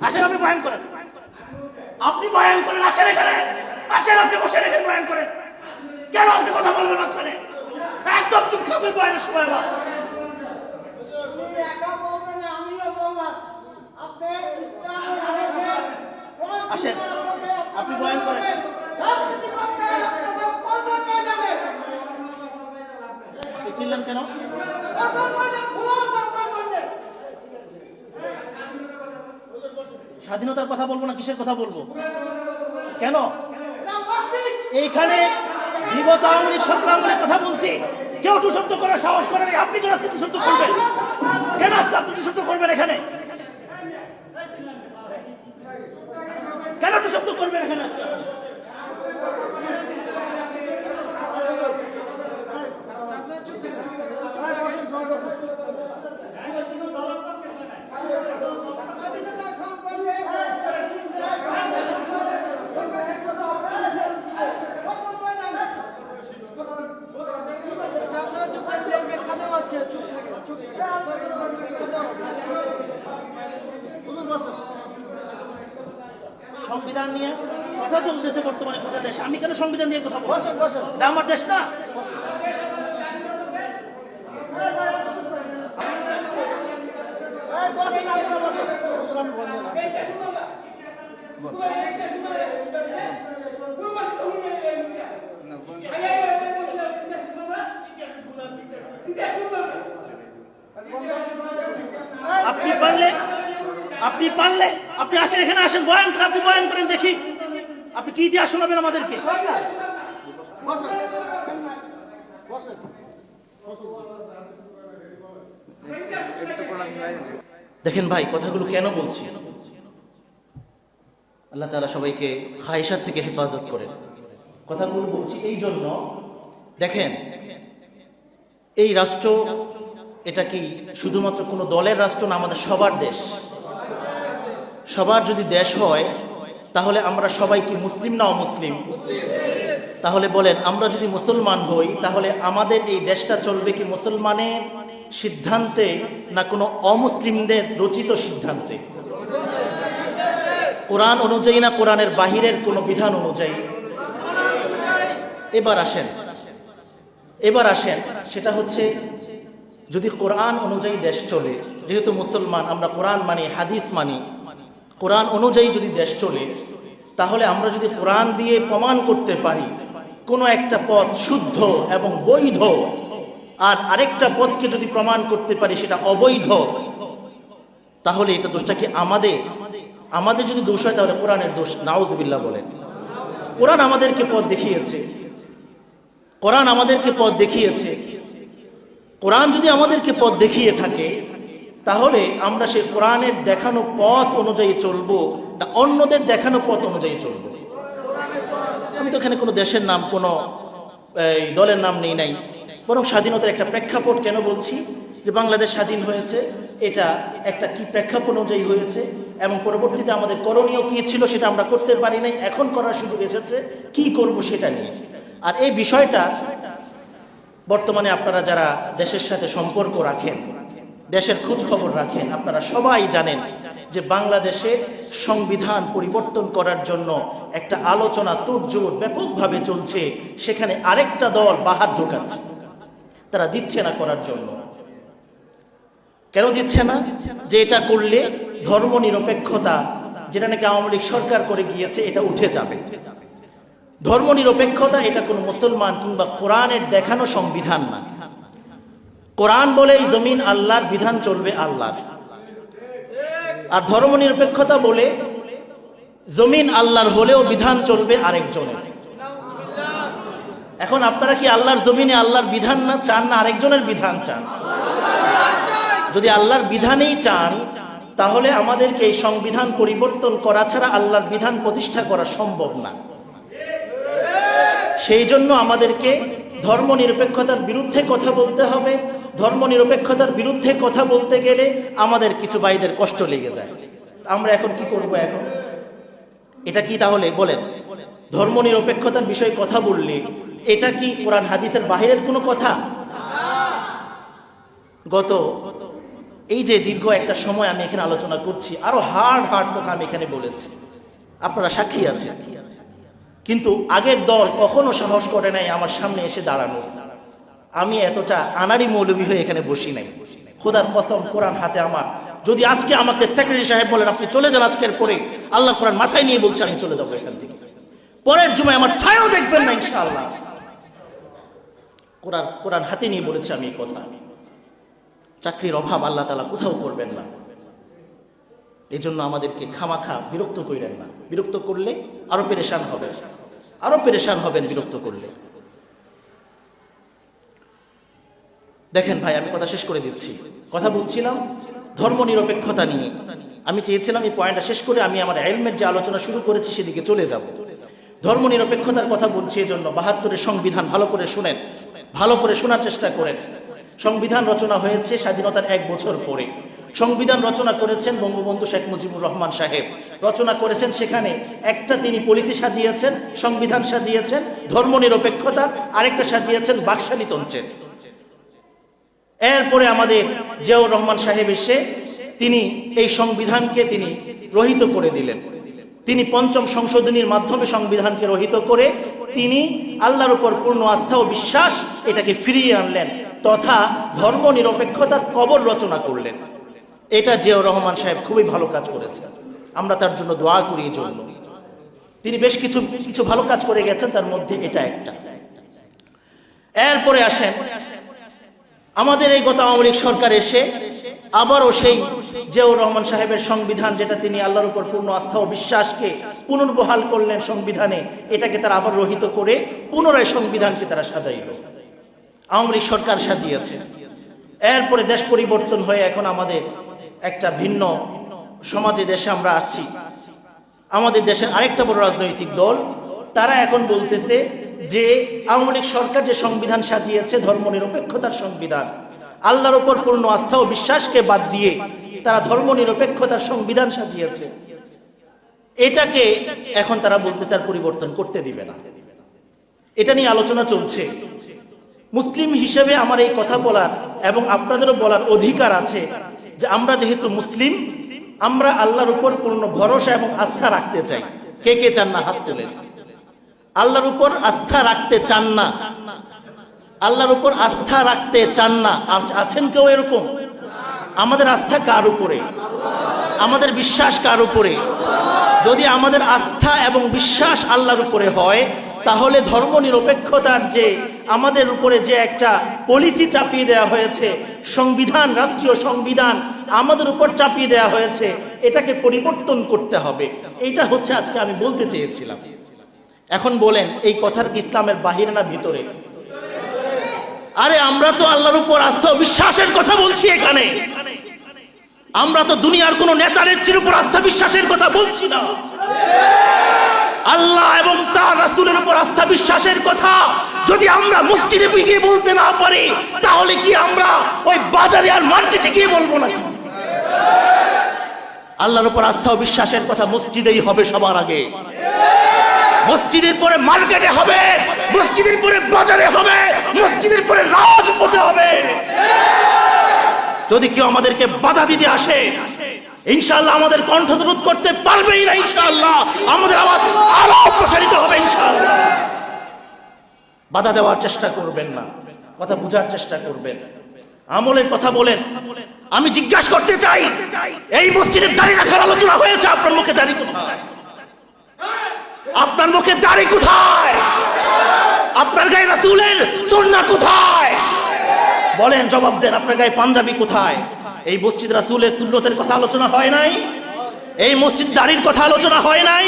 আসেন আপনি বয়ান করেন, আপনি বয়ান করেন, আসেন এখানে, আসেন আপনি বসে এখানে বয়ান করেন। কেন আপনি কথা বলবেন মাঝখানে? একদম চুপ থাকবেন বয়ানের সময়। আমার আসেন আপনি বয়ান করেন। চিনলেন কেন? স্বাধীনতার কথা বলবো না কিসের কথা বলবো? কেন? এইখানে বিগত আওয়ামী লীগ সংগ্রামের কথা বলছি, কেউ টু শব্দ করার সাহস করে নাই। আপনি কেন আজকে টু শব্দ করবেন? কেন আজকে আপনি টু শব্দ করবেন? এখানে কেন টু শব্দ করবেন? এখানে আজকে সংবিধান নিয়ে কথা চলতেছে বর্তমানে গোটা দেশ। আমি কেন সংবিধান নিয়ে কথা বলবো? এটা আমার দেশ না? আপনি পারলে আপনি আসেন, এখানে আসেন, বয়ান করেন। আপনি বয়ান করেন, দেখি আপনি কি ইতিহাস শোনাবেন আমাদেরকে। দেখেন ভাই, কথাগুলো কেন বলছি? আল্লাহ তাআলা সবাইকে খায়েশাত থেকে হেফাজত করেন। কথাগুলো বলছি এই জন্য, দেখেন এই রাষ্ট্র, এটা কি শুধুমাত্র কোনো দলের রাষ্ট্র না, আমাদের সবার দেশ। সবার যদি দেশ হয় তাহলে আমরা সবাই কি মুসলিম না অমুসলিম? তাহলে বলেন, আমরা যদি মুসলমান হই তাহলে আমাদের এই দেশটা চলবে কি মুসলমানের সিদ্ধান্তে না কোনো অমুসলিমদের রচিত সিদ্ধান্তে? কোরআন অনুযায়ী না কোরআনের বাহিরের কোনো বিধান অনুযায়ী? এবার আসেন, সেটা হচ্ছে যদি কোরআন অনুযায়ী দেশ চলে, যেহেতু মুসলমান আমরা কোরআন মানি, হাদিস মানি, কোরআন অনুযায়ী যদি দেশ চলে, তাহলে আমরা যদি কোরআন দিয়ে প্রমাণ করতে পারি কোনো একটা পথ শুদ্ধ এবং বৈধ, আর আরেকটা পথকে যদি প্রমাণ করতে পারি সেটা অবৈধ, তাহলে এটা দোষটা কি আমাদের যদি দোষ হয় তাহলে কোরআনের দোষ। নাউজুবিল্লাহ বলেন। কোরআন আমাদেরকে পথ দেখিয়েছে, কোরআন আমাদেরকে পথ দেখিয়েছে। কোরআন যদি আমাদেরকে পথ দেখিয়ে থাকে তাহলে আমরা সেই কোরআনের দেখানো পথ অনুযায়ী চলবো না অন্যদের দেখানো পথ অনুযায়ী চলবো? আমি তো এখানে কোনো দেশের নাম, কোনো দলের নাম নেই নাই, বরং স্বাধীনতার একটা প্রেক্ষাপট কেন বলছি, যে বাংলাদেশ স্বাধীন হয়েছে, এটা একটা কি প্রেক্ষাপট অনুযায়ী হয়েছে, এবং পরবর্তীতে আমাদের করণীয় কি ছিল সেটা আমরা করতে পারি নাই, এখন করার সুযোগ এসেছে, কি করব সেটা নিয়ে। আর এই বিষয়টা বর্তমানে আপনারা যারা দেশের সাথে সম্পর্ক রাখেন, দেশের খোঁজ খবর রাখেন, আপনারা সবাই জানেন যে বাংলাদেশের সংবিধান পরিবর্তন করার জন্য একটা আলোচনা তোড়জোড় ব্যাপকভাবে চলছে। সেখানে আরেকটা দল বাহাত ঢোকাচ্ছে, তারা দিচ্ছে না করার জন্য। কেন দিচ্ছে না? যে এটা করলে ধর্ম নিরপেক্ষতা, যেটা নাকি আওয়ামী লীগ সরকার করে গিয়েছে, এটা উঠে যাবে। ধর্ম নিরপেক্ষতা এটা কোনো মুসলমান কিংবা কোরআনের দেখানো সংবিধান না। কোরআন বলে এই জমিন আল্লাহর, বিধান চলবে আল্লাহর। আর ধর্ম নিরপেক্ষতা বলে জমিন আল্লাহর হলেও বিধান চলবে আরেকজনের। এখন আপনারা কি আল্লাহর জমিনে আল্লাহর বিধান না চান, না আরেকজনের বিধান চান? যদি আল্লাহর বিধানেই চান তাহলে আমাদেরকে এই সংবিধান পরিবর্তন করা ছাড়া আল্লাহর বিধান প্রতিষ্ঠা করা সম্ভব না। সেই জন্য আমাদেরকে ধর্ম নিরপেক্ষতার বিরুদ্ধে কথা বলতে হবে। ধর্ম নিরপেক্ষতার বিরুদ্ধে কথা বলতে গেলে আমাদের কিছু ভাইদের কষ্ট লেগে যায়। আমরা এখন কি করব? এখন এটা কি তাহলে বলেন, ধর্ম নিরপেক্ষতার বিষয়ে কথা বললে এটা কি কোরআন হাদিসের বাহিরের কোনো কথা? গত এই যে দীর্ঘ একটা সময় আমি এখানে আলোচনা করছি, আরো হার্ড কথা আমি এখানে বলেছি, আপনারা সাক্ষী আছেন। কিন্তু আগের দল কখনো সাহস করে নাই আমার সামনে এসে দাঁড়ানো। আমি এতটা আনাড়ি মৌলবী হয়ে এখানে বসি নাই। খোদার কসম, কোরআন হাতে আমার, যদি আজকে আমাকে সেক্রেটারি সাহেব বলেন আপনি চলে যান আজকের পরে, আল্লাহ কোরআন মাথায় নিয়ে বলছে আমি চলে যাবো এখান থেকে, পরের জুমায় আমার ছায়াও দেখবেন না ইনশাআল্লাহ। কোরআন হাতে নিয়ে বলেছে আমি এই কথা। চাকরির অভাব আল্লাহ তাআলা কোথাও করবেন না, এই জন্য আমাদেরকে খামাখা বিরক্ত করেন না। বিরক্ত করলে আরো পেরেশান হবেন বিরক্ত করলে। দেখেন ভাই, আমি কথা শেষ করে দিচ্ছি। কথা বলছিলাম ধর্ম নিরপেক্ষতা নিয়ে। আমি চেয়েছিলাম এই পয়েন্টটা শেষ করে আমি আমার ইলমের যে আলোচনা শুরু করেছি সেদিকে চলে যাব। ধর্ম নিরপেক্ষতার কথা বলছি এজন্য ৭২-এর সংবিধান ভালো করে শুনেন, ভালো করে শোনার চেষ্টা করেন। সংবিধান রচনা হয়েছে স্বাধীনতার 1 বছর পরে। সংবিধান রচনা করেছেন বঙ্গবন্ধু শেখ মুজিবুর রহমান সাহেব। রচনা করেছেন, সেখানে একটা তিনি পলিসি সাজিয়েছেন, সংবিধান সাজিয়েছেন ধর্ম নিরপেক্ষতার, আরেকটা সাজিয়েছেন বাকশালীতন্ত্রের। এরপরে আমাদের জিয়াউর রহমান সাহেব এসে তিনি এই সংবিধানকে তিনি রহিত করে দিলেন। তিনি ৫ম সংশোধনীর মাধ্যমে সংবিধানকে রহিত করে তিনি আল্লাহর উপর পূর্ণ আস্থা ও বিশ্বাস এটাকে ফিরিয়ে আনলেন, তথা ধর্ম নিরপেক্ষতার কবর রচনা করলেন। এটা জিয়াউর রহমান সাহেব খুবই ভালো কাজ করেছেন, আমরা তার জন্য দোয়া করি। এই জন্য তিনি বেশ কিছু ভালো কাজ করে গেছেন, তার মধ্যে এটা একটা। এরপরে আসেন আমাদের এই গত আওয়ামী লীগ সরকার এসে আবারও সেই জিয়াউর রহমান সাহেবের সংবিধান, যেটা তিনি আল্লাহর উপর পূর্ণ আস্থা ও বিশ্বাসকে পুনর্বহাল করলেন সংবিধানে, এটাকে তারা আবার রহিত করে পুনরায় সংবিধানকে তারা সাজাইল। আওয়ামী লীগ সরকার সাজিয়েছে। এরপরে দেশ পরিবর্তন হয়ে এখন আমাদের একটা ভিন্ন সমাজে দেশে আমরা আসছি। আমাদের দেশের আরেকটা বড় রাজনৈতিক দল, তারা এখন বলতেছে যে আওয়ামী লীগ সরকার যে সংবিধান সাজিয়েছে ধর্ম নিরপেক্ষতার সংবিধান, আল্লাহর উপর পূর্ণ আস্থা ও বিশ্বাসকে বাদ দিয়ে তারা ধর্ম নিরপেক্ষতার সংবিধান সাজিয়েছে, এটাকে এখন তারা বলতেছে আর পরিবর্তন করতে দিবে না। এটা নিয়ে আলোচনা চলছে। মুসলিম হিসেবে আমার এই কথা বলার এবং আপনাদেরও বলার অধিকার আছে যে আমরা যেহেতু মুসলিম, আমরা আল্লাহর উপর পূর্ণ ভরসা এবং আস্থা রাখতে চাই। কে কে চান না হাত তোলেন। আল্লাহর উপর আস্থা রাখতে চান না? আল্লাহর উপর আস্থা রাখতে চান না? আছেন কেউ এরকম? আমাদের আস্থা কার উপরে? আমাদের বিশ্বাস কার উপরে? যদি আমাদের আস্থা এবং বিশ্বাস আল্লাহর উপরে হয়, তাহলে ধর্ম নিরপেক্ষতার যে আমাদের উপরে যে একটা পলিসি চাপিয়ে দেওয়া হয়েছে, সংবিধান, রাষ্ট্রীয় সংবিধান আমাদের উপর চাপিয়ে দেওয়া হয়েছে, এটাকে পরিবর্তন করতে হবে। এইটা হচ্ছে আজকে আমি বলতে চেয়েছিলাম। এখন বলেন, এই কথার কি ইসলামের বাহিরে না ভিতরে? আরে আমরা তো আল্লাহর উপর আস্থা ও বিশ্বাসের কথা বলছি এখানে। আমরা তো দুনিয়ার কোন নেতা নেত্রীর উপর আস্থা বিশ্বাসের কথা বলছি না। আল্লাহ এবং তার রাসূলের উপর আস্থা বিশ্বাসের কথা যদি আমরা মসজিদে গিয়ে বলতে না পারি, তাহলে কি আমরা ওই বাজারে আর মার্কেটে গিয়ে বলবো না? আল্লাহর উপর আস্থা ও বিশ্বাসের কথা মসজিদেই হবে সবার আগে। মসজিদের পরে মার্কেটে হবে, মসজিদের পরে বাজারে হবে, মসজিদের পরে রাজপথে হবে। যদি কেউ আমাদেরকে বাধা দিতে আসে, ইনশাআল্লাহ আমাদের কণ্ঠরোধ করতে পারবেই না। ইনশাআল্লাহ আমাদের আওয়াজ আরো প্রসারিত হবে। ইনশাআল্লাহ বাধা দেওয়ার চেষ্টা করবেন না, কথা বুঝার চেষ্টা করবেন, আমলের কথা বলেন। আমি জিজ্ঞাসা করতে চাই, এই মসজিদের দাড়ি রাখার আলোচনা হয়েছে, আপনার মুখে দাড়ি কোথায়? আপনার মুখে দাড়ি কোথায়? আপনার গায়ে রাসূলের সুন্নাহ কোথায়? বলেন, জবাব দেন। আপনার গায়ে পাঞ্জাবি কোথায়? এই মসজিদ রাসূলের সুন্নতের কথা আলোচনা হয় নাই? এই মসজিদ দাড়ির কথা আলোচনা হয় নাই?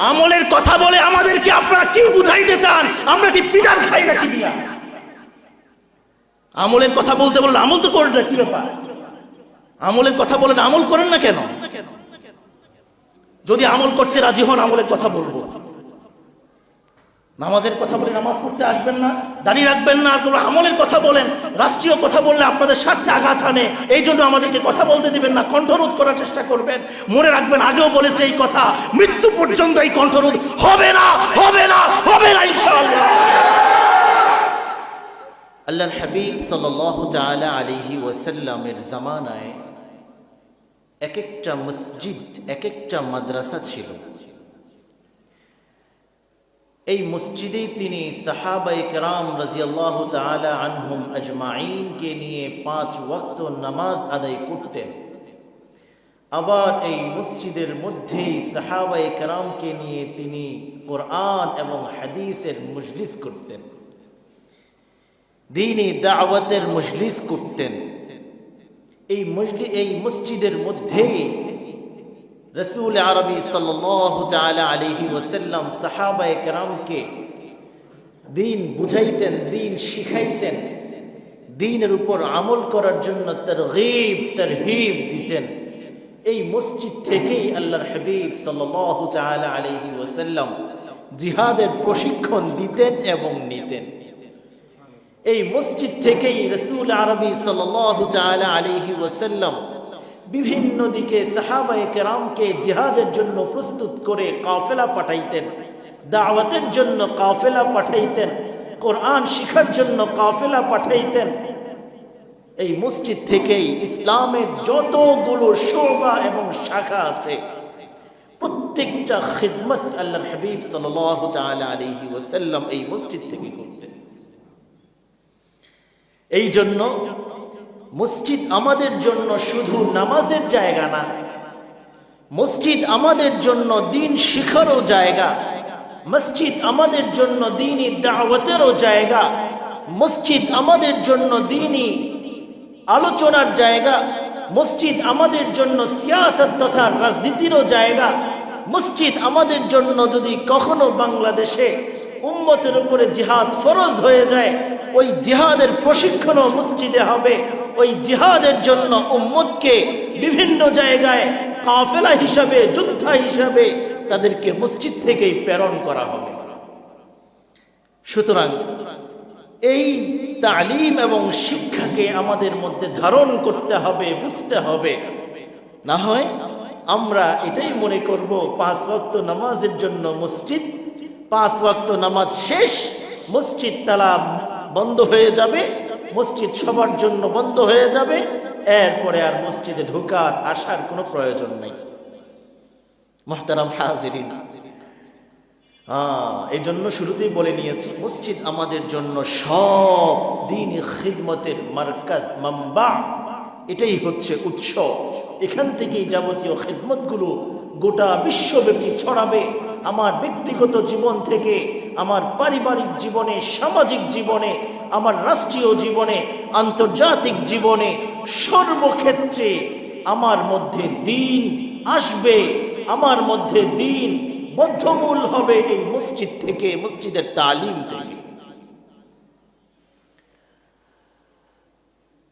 আমলের কথা বলে আমাদেরকে আপনারা কি বুঝাইতে চান? আমরা কি পিটার খাই নাকি? বিয়া আমলের কথা বলতে বললে আমল তো করেন না, কি ব্যাপার? আমলের কথা বলেন, আমল করেন না কেন? যদি আমল করতে রাজি হন, আমলের কথা বলবো। নামাজের কথা বলে নামাজ পড়তে আসবেন না, দাঁড়িয়ে রাখবেন না, আর আমলের কথা বলেন। রাষ্ট্রীয় কথা বললে আপনাদের স্বার্থে আঘাত আনে, এই জন্য আমাদেরকে কথা বলতে দিবেন না, কণ্ঠরোধ করার চেষ্টা করবেন। মনে রাখবেন, আগেও বলেছে এই কথা, মৃত্যু পর্যন্ত এই কণ্ঠরোধ হবে না, হবে না, হবে না ইনশাআল্লাহ। আল্লাহর হাবিব সাল্লাল্লাহু তাআলা আলাইহি ওয়াসাল্লামের জামানায় এক একটা মসজিদ, এক একটা মাদ্রাসা ছিল। এই মসজিদেই তিনি সাহাবায়ে কেরাম রাদিয়াল্লাহু তাআলা আনহুম আজমাইনকে নিয়ে 5 ওয়াক্ত নামাজ আদায় করতেন। আবার এই মসজিদের মধ্যেই সাহাবায়ে কেরামকে নিয়ে তিনি কোরআন এবং হাদিসের মজলিস করতেন, দ্বীনি দাওয়াতের মজলিস করতেন। এই মসজিদের মধ্যেই রাসূল আরবি সাল্লাল্লাহু তাআলা আলাইহি ওয়াসাল্লাম সাহাবায়ে কেরামকে দ্বীন বুঝাইতেন, দ্বীন শিখাইতেন, দ্বীনের উপর আমল করার জন্য তারগীব তারহিব দিতেন। এই মসজিদ থেকেই আল্লাহর হাবিব সাল্লাল্লাহু তাআলা আলাইহি ওয়াসাল্লাম জিহাদের প্রশিক্ষণ দিতেন এবং নিতেন। এই মসজিদ থেকেই রাসূল আরবি সাল্লাল্লাহু তাআলা আলাইহি ওয়াসাল্লাম বিভিন্ন দিকে সাহাবায়ে কেরামকে জিহাদের জন্য প্রস্তুত করে কাফেলা পাঠাইতেন, দাওয়াতের জন্য কাফেলা পাঠাইতেন, কোরআন শিখার জন্য কাফেলা পাঠাইতেন। এই মসজিদ থেকেই ইসলামের যতগুলো শোভা এবং শাখা আছে প্রত্যেকটা খিদমত আল্লাহর হাবিব সাল্লাল্লাহু তাআলা আলাইহি ওয়াসাল্লাম এই মসজিদ থেকে করতেন। এই জন্য মসজিদ আমাদের জন্য শুধু নামাজের জায়গা না, মসজিদ আমাদের জন্য দ্বীন শিখারও জায়গা, মসজিদ আমাদের জন্য দ্বীনি দাওয়াতেরও জায়গা, মসজিদ আমাদের জন্য দ্বীনি আলোচনার জায়গা, মসজিদ আমাদের জন্য সিয়াসত তথা রাজনীতিরও জায়গা। মসজিদ আমাদের জন্য যদি কখনো বাংলাদেশে উম্মতের উপরে জিহাদ ফরজ হয়ে যায়, ওই জিহাদের প্রশিক্ষণও মসজিদে হবে। ওই জিহাদের জন্য উম্মতকে বিভিন্ন জায়গায় কাফেলা হিসাবে, যোদ্ধা হিসাবে তাদেরকে মসজিদ থেকেই প্রেরণ করা হবে। সুতরাং এই তালিম এবং শিক্ষাকে আমাদের মধ্যে ধারণ করতে হবে, বুঝতে হবে। না হয় আমরা এটাই মনে করব 5 ওয়াক্ত নামাজের জন্য মসজিদ, 5 ওয়াক্ত নামাজ শেষ, মসজিদ তালা বন্ধ হয়ে যাবে, মসজিদ সবার জন্য বন্ধ হয়ে যাবে, এরপরে আর মসজিদে ঢোকার আসার কোনো প্রয়োজন নেই। মুহতারাম হাজিরিন, এই জন্য শুরুতেই বলে নিয়েছি মসজিদ আমাদের জন্য সব দ্বীনি খিদমতের মারকাজ, মাম্বা, এটাই হচ্ছে উৎস। এখান থেকেই যাবতীয় খিদমতগুলো গোটা বিশ্বব্যাপী ছড়াবে। আমার ব্যক্তিগত জীবন থেকে আমার পারিবারিক জীবনে, সামাজিক জীবনে, আমার রাষ্ট্রীয় জীবনে, আন্তর্জাতিক জীবনে, সর্বক্ষেত্রে আমার মধ্যে দ্বীন আসবে, আমার মধ্যে দ্বীন বদ্ধমূল হবে এই মসজিদ থেকে, মসজিদের তালিম থেকে।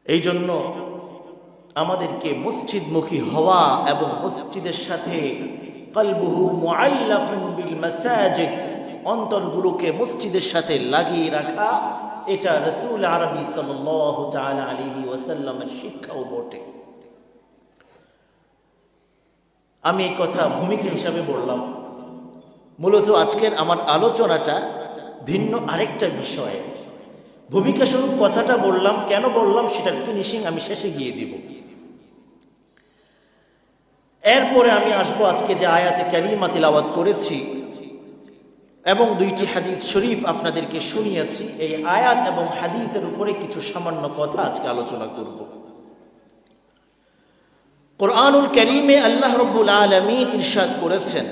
এই জন্য আমাদেরকে মসজিদমুখী হওয়া এবং মসজিদের সাথে কলবুহু মুআল্লাকুন বিল মাসাজিদ, অন্তরগুলোকে মসজিদের সাথে লাগিয়ে রাখা, এটা রাসূল আরবি সাল্লাল্লাহু তাআলা আলাইহি ওয়াসাল্লামের শিক্ষাও বটে। আমি এই কথা ভূমিকা হিসাবে বললাম। মূলত আজকের আমার আলোচনাটা ভিন্ন আরেকটা বিষয়ে, ভূমিকা স্বরূপ কথাটা বললাম। কেন বললাম সেটার ফিনিশিং আমি শেষে গিয়ে দিব। এরপরে আমি আসবো আজকে যে আয়াতে কারিমা তিলাওয়াত করেছি এবং 2টি হাদিস শরীফ আপনাদেরকে শুনিয়েছি, এই আয়াত এবং হাদিসের উপরে কিছু সামান্য কথা আজকে আলোচনা করব। কুরআনুল কারীমে আল্লাহ রাব্বুল আলামিন ইরশাদ করেছেন,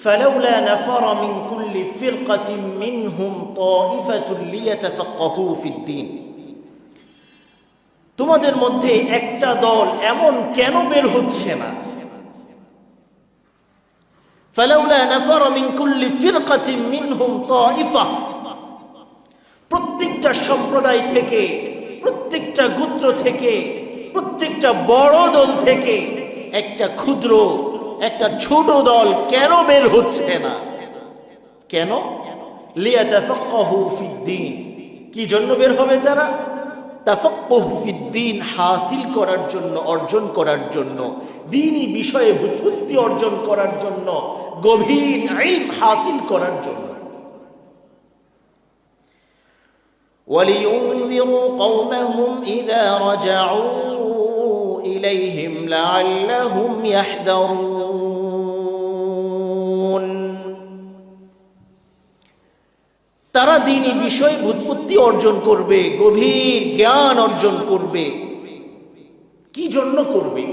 فلولا نفر من كل فرقة منهم طائفة ليتفقهوا في الدين। তোমাদের মধ্যে একটা দল এমন কেন বের হচ্ছে না? فلولا نفر من كل فرقة منهم طائفة, প্রত্যেকটা সম্প্রদায় থেকে, প্রত্যেকটা গোত্র থেকে, প্রত্যেকটা বড় দল থেকে একটা ক্ষুদ্র, একটা ছোট দল কেন বের হচ্ছে না? কেন? লিয়াতাফাক্কাহু ফিদ্দীন, কি জন্য বের হবে তারা? তাফাক্কুহ ফিদ্দীন, হাসিল করার জন্য, অর্জন করার জন্য, দ্বীনি বিষয়ে বুদ্ধি অর্জন করার জন্য, গভীর ইলম হাসিল করার জন্য। وَلِيُنذِرُوا قَوْمَهُمْ إِذَا رَجَعُوا إِلَيْهِمْ لَعَلَّهُمْ يَحْذَرُونَ। তারা দ্বীনি বিষয় বুৎপত্তি অর্জন করবে, গভীর জ্ঞান অর্জন করবে। কি জন্য করবে?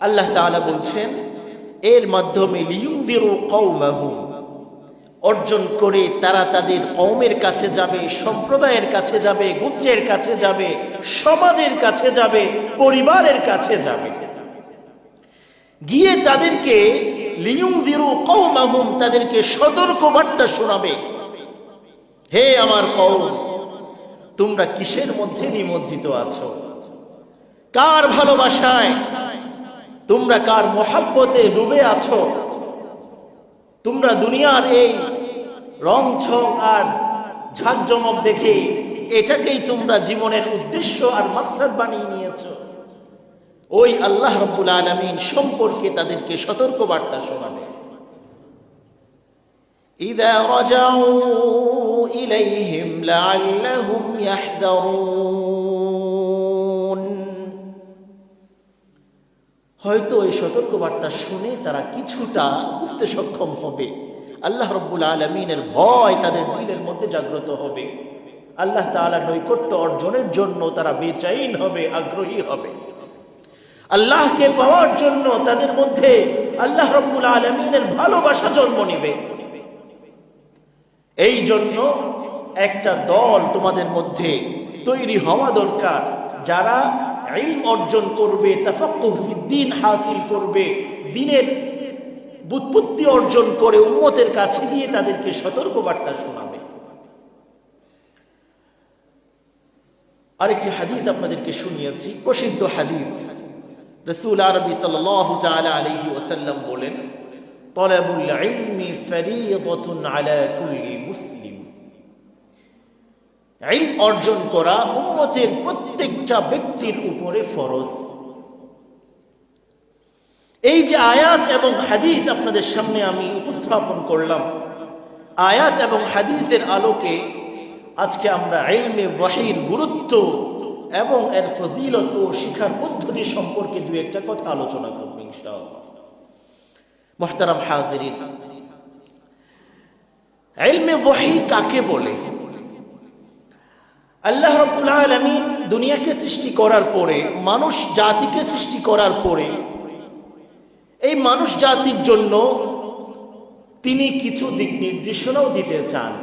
আল্লাহ তাআলা বলছেন এর মাধ্যমে লিয়ুনযিরু কওমাহুম, অর্জন করে তারা তাদের কওমের কাছে যাবে, সম্প্রদায়ের কাছে যাবে, গোত্রের কাছে যাবে, সমাজের কাছে যাবে, পরিবারের কাছে যাবে। গিয়ে তাদেরকে লিয়ুনযিরু কওমাহুম, তাদেরকে সতর্ক বার্তা শোনাবে। হে আমার কওম, তোমরা কিসের মধ্যে নিমজ্জিত আছো? কার ভালোবাসায়, তোমরা কার মোহাব্বতে ডুবে আছো? তোমরা দুনিয়ার এই রং ছং আর ঝাঁকজমক দেখে এটাকেই তোমরা জীবনের উদ্দেশ্য আর মাকসাদ বানিয়ে নিয়েছো। ওই আল্লাহ রাব্বুল আলামিন সম্পর্কে তাদেরকে সতর্ক বার্তা শোনাবে। ইযা রাজাউ ইলাইহিম লাআল্লাহুম ইয়াহদারুন, হয়তো এই সতর্ক বার্তা শুনে তারা কিছুটা বুঝতে সক্ষম হবে। আল্লাহ রাব্বুল আলামিনের ভয় তাদের দিলের মধ্যে জাগ্রত হবে। আল্লাহ তাআলার নৈকট্য অর্জনের জন্য তারা বেচাইন হবে, আগ্রহী হবে। আল্লাহকে পাওয়ার জন্য তাদের মধ্যে আল্লাহ রাব্বুল আলামিনের ভালোবাসা জন্ম নেবে। এই জন্য একটা দল তোমাদের মধ্যে তৈরি হওয়া দরকার, যারা ইলম অর্জন করবে, তাফাক্কুহ ফিদ্দীন হাসিল করবে, দ্বীনের বুৎপত্তি অর্জন করে উম্মতের কাছে গিয়ে তাদেরকে সতর্ক বার্তা শোনাবে। আরেকটি হাদিস আপনাদেরকে শুনিয়েছি, প্রসিদ্ধ হাদিস। রাসূল আরবি সাল্লাল্লাহু তাআলা আলাইহি ওয়াসাল্লাম বলেন, তালাবুল ইলমি ফরিইদাতুন আলা কুল্লি মুসলিম, ইলম অর্জন করা উম্মতের প্রত্যেকটা ব্যক্তির উপরে ফরজ। এই যে আয়াত এবং হাদিস আপনাদের সামনে আমি উপস্থাপন করলাম, আয়াত এবং হাদিসের আলোকে আজকে আমরা ইলমে ওয়াহির গুরুত্ব এবং এর ফজিলত ও শিক্ষার পদ্ধতি সম্পর্কে দুই একটা কথা আলোচনা করব ইনশাআল্লাহ। মুহতারাম হাজিরিন, ইলমে ওয়াহি কাকে বলে? আল্লাহ রাব্বুল আলামিন দুনিয়াকে সৃষ্টি করার পরে, মানুষ জাতিকে সৃষ্টি করার পরে, এই মানুষ জাতির জন্য তিনি কিছু দিক নির্দেশনাও দিতে চান।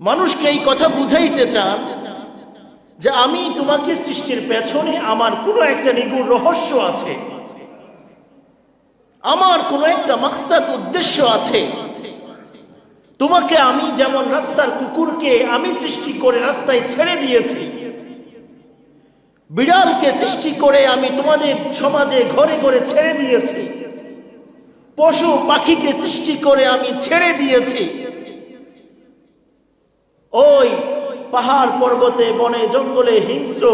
মানুষকে এই কথা বুঝাইতে চান যে আমি তোমাকে সৃষ্টির পেছনে আমার কোনো একটা নিগূঢ় রহস্য আছে, আমার কোনো একটা মাকসাদ উদ্দেশ্য আছে। তোমাকে আমি যেমন রাস্তার কুকুরকে আমি সৃষ্টি করে রাস্তায় ছেড়ে দিয়েছি, বিড়ালকে সৃষ্টি করে আমি তোমাদের সমাজে ঘরে ঘরে ছেড়ে দিয়েছি, পশু পাখিকে সৃষ্টি করে আমি ছেড়ে দিয়েছি, ওই পাহাড় পর্বতে বনে জঙ্গলে হিংস্র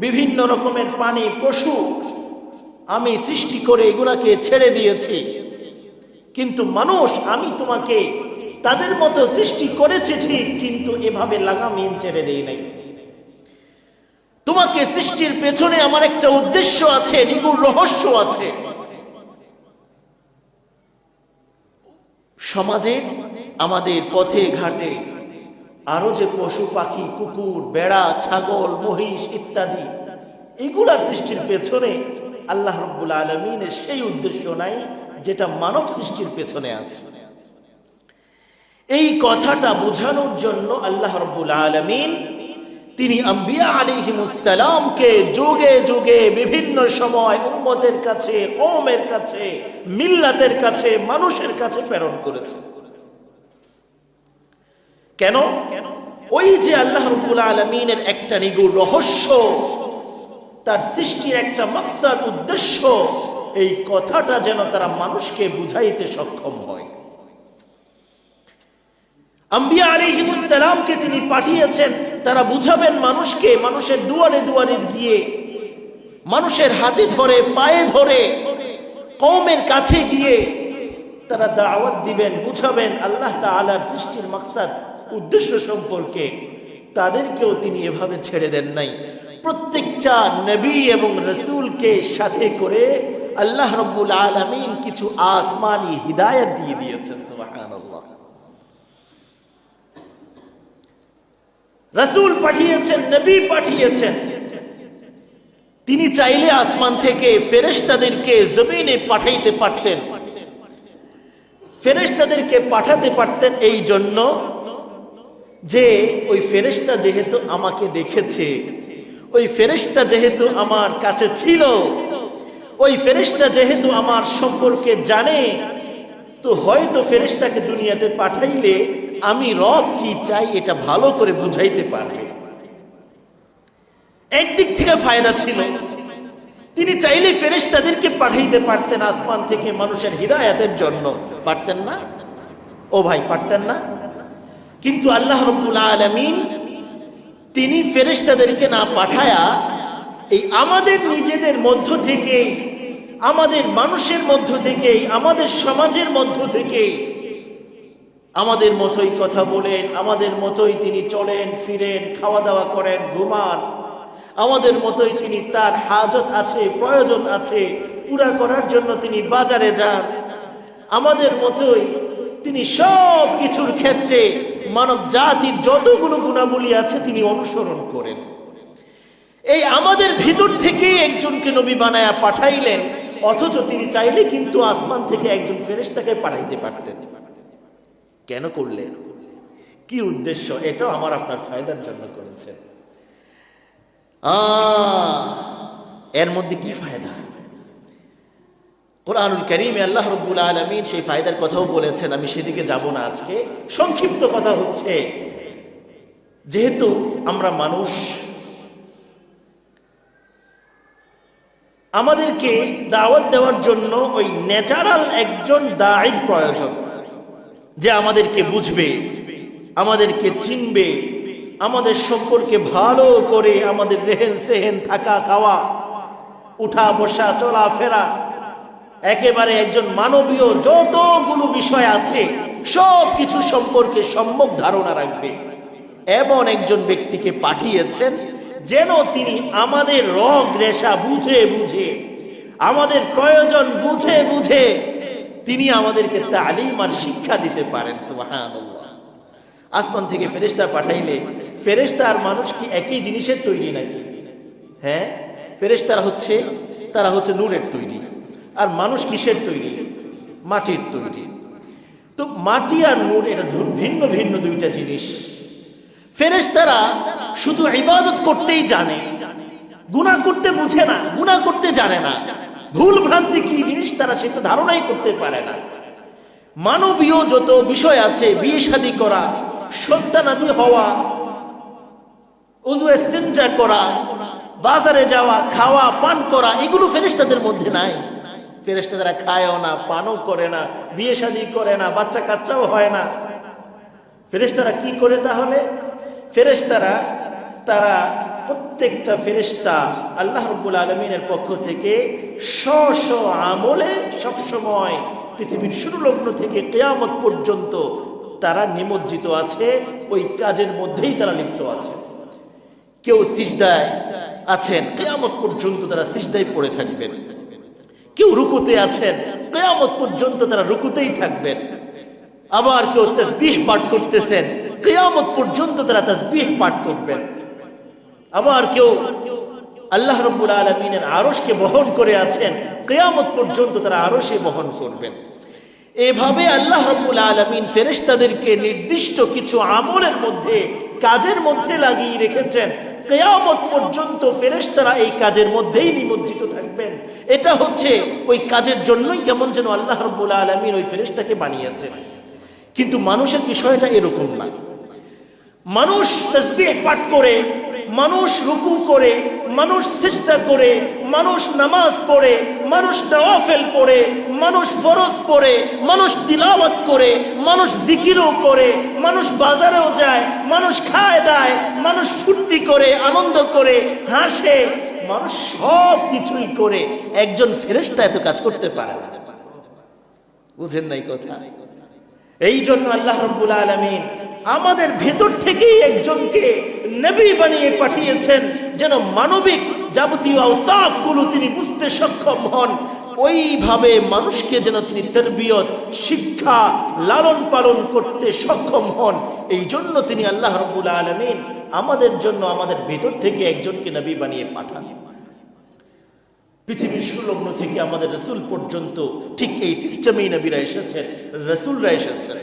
বিভিন্ন রকমের প্রাণী পশু আমি সৃষ্টি করে এগুলাকে ছেড়ে দিয়েছি। কিন্তু মানুষ, আমি তোমাকে তাদের মতো সৃষ্টি করেছি ঠিক, কিন্তু এভাবে লাগামিন ছেড়ে দেই নাই। তোমাকে সৃষ্টির পেছনে আমার একটা উদ্দেশ্য আছে, নিগূঢ় রহস্য আছে। সমাজে আমাদের পথে ঘাটে আরো যে পশু পাখি, কুকুর, বেড়া, ছাগল, মহিষ ইত্যাদি, এগুলার সৃষ্টির পেছনে আল্লাহ রাব্বুল আলামিনের সেই উদ্দেশ্য নাই যেটা মানব সৃষ্টির পেছনে আছে। এই কথাটা বোঝানোর জন্য আল্লাহ রাব্বুল আলামিন তিনি আম্বিয়া আলাইহিমুস সালামকে যুগে যুগে বিভিন্ন সময় উম্মতের কাছে, কওমের কাছে, মিল্লাতের কাছে, মানুষের কাছে প্রেরণ করেছেন। কেন? ওই যে আল্লাহ রাব্বুল আলামিনের একটা নিগূঢ় রহস্য, তার সৃষ্টির একটা মাকসাদ উদ্দেশ্য, এই কথাটা যেন তারা মানুষকে বুঝাইতে সক্ষম হয়। আম্বিয়া আলাইহিমুস সালামকে তিনি পাঠিয়েছেন, তারা বুঝাবেন মানুষকে, মানুষের দুয়ারে দুয়ারে গিয়ে, মানুষের হাতে ধরে, পায়ে ধরে, কওমের কাছে গিয়ে তারা দাওয়াত দিবেন, বুঝাবেন আল্লাহ তাআলার সৃষ্টির মাকসাদ উদ্দেশ্য সম্পর্কে, তাদেরকেও তিনি এভাবে ছেড়ে দেন নাই। প্রত্যেকটা নবী এবং রসুলকে সাথে করে আল্লাহ রাব্বুল আলামিন কিছু আসমানি হিদায়াত দিয়ে দিয়েছেন। সুবহানাল্লাহ। রসুল পাঠিয়েছেন, নবী পাঠিয়েছেন। তিনি চাইলে আসমান থেকে ফেরেশতাদেরকে জমিনে পাঠাইতে পারতেন। ফেরেশতাদেরকে পাঠাতে পারতেন এই জন্য যে ওই ফেরেশতা যেহেতু আমাকে দেখেছে, ওই ফেরেশতা যেহেতু আমার কাছে ছিল, ওই ফেরেশতা যেহেতু আমার সম্পর্কে জানে, তো হয়তো ফেরেশতাকে দুনিয়াতে পাঠাইলে আমি রব কি চাই এটা ভালো করে বুঝাইতে পারবে। একদিক থেকে ফায়দা ছিল। তিনি চাইলে ফেরেশতাদেরকে পাঠাইতে পারতেন আসমান থেকে মানুষের হিদায়াতের জন্য, পারতেন না? ও ভাই, পারতেন না? কিন্তু আল্লাহ রাব্বুল আলামিন তিনি ফেরেশতাদেরকে না পাঠায়া এই আমাদের নিজেদের মধ্য থেকেই, আমাদের মানুষের মধ্য থেকেই, আমাদের সমাজের মধ্য থেকেই আমাদের মতোই কথা বলেন, আমাদের মতোই তিনি চলেন ফিরেন, খাওয়া দাওয়া করেন, ঘুমান, আমাদের মতোই তিনি তার হাজত আছে, প্রয়োজন আছে পুরা করার জন্য তিনি বাজারে যান, আমাদের মতোই তিনি সব কিছুর ক্ষেত্রে মানব জাতির যতগুলো গুণাবলী আছে তিনি অনুসরণ করেন। এই আমাদের ভিতর থেকে একজনকে নবী বানায়া পাঠাইলেন, অথচ তিনি চাইলে কিন্তু আসমান থেকে একজন ফেরেশতাকে পাঠাইতে পারতেন। কেন করলেন? কি উদ্দেশ্য? এটাও আমার আপনার ফায়দার জন্য করেছেন। এর মধ্যে কি ফায়দা? কোরআনুল কারীমে আল্লাহ রাব্বুল আলামিন সেই ফায়দার কথাও বলেছেন। আমি সেদিকে যাব না আজকে। সংক্ষিপ্ত কথা হচ্ছে, যেহেতু আমরা মানুষ, আমাদেরকে দাওয়াত দেওয়ার জন্য ওই ন্যাচারাল একজন দাঈর প্রয়োজন, যে আমাদেরকে বুঝবে, আমাদেরকে চিনবে, আমাদের সম্পর্কে ভালো করে আমাদের রেহেন সেহেন, থাকা খাওয়া, উঠা বসা, চলাফেরা, একেবারে একজন মানবীয় যতগুলো বিষয় আছে সব কিছু সম্পর্কে সম্যক ধারণা রাখবে। এমন একজন ব্যক্তিকে পাঠিয়েছেন যেন তিনি আমাদের রগ রেশা বুঝে বুঝে, আমাদের প্রয়োজন বুঝে বুঝে তিনি আমাদেরকে তালিম আর শিক্ষা দিতে পারেন। সুবহানাল্লাহ। আসমান থেকে ফেরেশতা পাঠাইলে, ফেরেশতা আর মানুষ কি একই জিনিসের তৈরি নাকি? হ্যাঁ, তারা হচ্ছে নূরের তৈরি, আর মানুষ কিসের তৈরি? মাটির তৈরি। তো মাটি আর নূর এটা ভিন্ন ভিন্ন দুইটা জিনিস। ফেরেশতারা শুধু ইবাদত করতেই জানে, গুনাহ করতে বুঝে না, গুনাহ করতে জানে না, ভুল ভ্রান্তি কি জিনিস তারা সেটা ধারণাই করতে পারে না। মানবীয় যত বিষয় আছে, বিয়ে শাদী করা, সন্তানাদি হওয়া, উযু ইস্তিনজা করা, বাজারে যাওয়া, খাওয়া পান করা, এগুলো ফেরেশতাদের মধ্যে নাই। ফেরেশতারা খায়ও না, পানও করে না, বিয়ে শাদী করে না, বাচ্চা কাচ্চাও হয় না। ফেরেশতারা কি করে তাহলে? ফেরেশতারা তারা প্রত্যেকটা ফেরেশতা আল্লাহ রাব্বুল আলামিনের পক্ষ থেকে স্ব আমলে সবসময় পৃথিবীর শুরু লগ্ন থেকে কিয়ামত পর্যন্ত তারা নিমজ্জিত আছে, ওই কাজের মধ্যেই তারা লিপ্ত আছে। কেউ সিজদায় আছেন, কিয়ামত পর্যন্ত তারা সিজদায় পড়ে থাকবেন। কেউ রুকুতে আছেন, কিয়ামত পর্যন্ত তারা রুকুতেই থাকবেন। আবার কেউ তাসবিহ পাঠ করতেছেন, কিয়ামত পর্যন্ত তারা তাসবিহ পাঠ করবেন। আবার কেউ আল্লাহ রাব্বুল আলামিনের আরশকে বহন করে আছেন, কিয়ামত পর্যন্ত তারা আরশে বহন করবেন। এভাবে আল্লাহ রাব্বুল আলামিন ফেরেশতাদেরকে নির্দিষ্ট কিছু আমলের মধ্যে, কাজের মধ্যে লাগিয়ে রেখেছেন। কিয়ামত পর্যন্ত ফেরেশতারা এই কাজের মধ্যেই নিমজ্জিত থাকবেন। এটা হচ্ছে ওই কাজের জন্যই কেমন যেন আল্লাহ রাব্বুল আলামিন ওই ফেরেশতাকে বানিয়েছেন। কিন্তু মানুষের বিষয়টা এরকম না। মানুষ তাসবিহ পাঠ করে, মানুষ রুকু করে, মানুষ সিজদা করে, মানুষ নামাজ পড়ে, মানুষ নওয়াফিল পড়ে, মানুষ ফরজ পড়ে, মানুষ তিলাওয়াত করে, মানুষ জিকিরও করে, মানুষ বাজারেও যায়, মানুষ খায় দায়, মানুষ ফুর্তি করে, আনন্দ করে, হাসে, মানুষ সব কিছুই করে। একজন ফেরেশতা এত কাজ করতে পারে না। বুঝেন নাই কথা? এই জন্য আল্লাহ রাব্বুল আলামিন আমাদের ভেতর থেকেই একজনকে নবী বানিয়ে পাঠিয়েছেন, যেন মানবিক যাবতীয় আওসাফগুলো তিনি বুঝতে সক্ষম হন, ওইভাবে মানুষকে যেন তিনি তারবিয়ত, শিক্ষা, লালন পালন করতে সক্ষম হন। এই জন্য তিনি আল্লাহ রাব্বুল আলামিন আমাদের জন্য আমাদের ভেতর থেকে একজনকে নবী বানিয়ে পাঠান। পৃথিবীর সুলগ্ন থেকে আমাদের রাসূল পর্যন্ত ঠিক এই সিস্টেমেই নবীরা এসেছেন, রাসূলরা এসেছেন।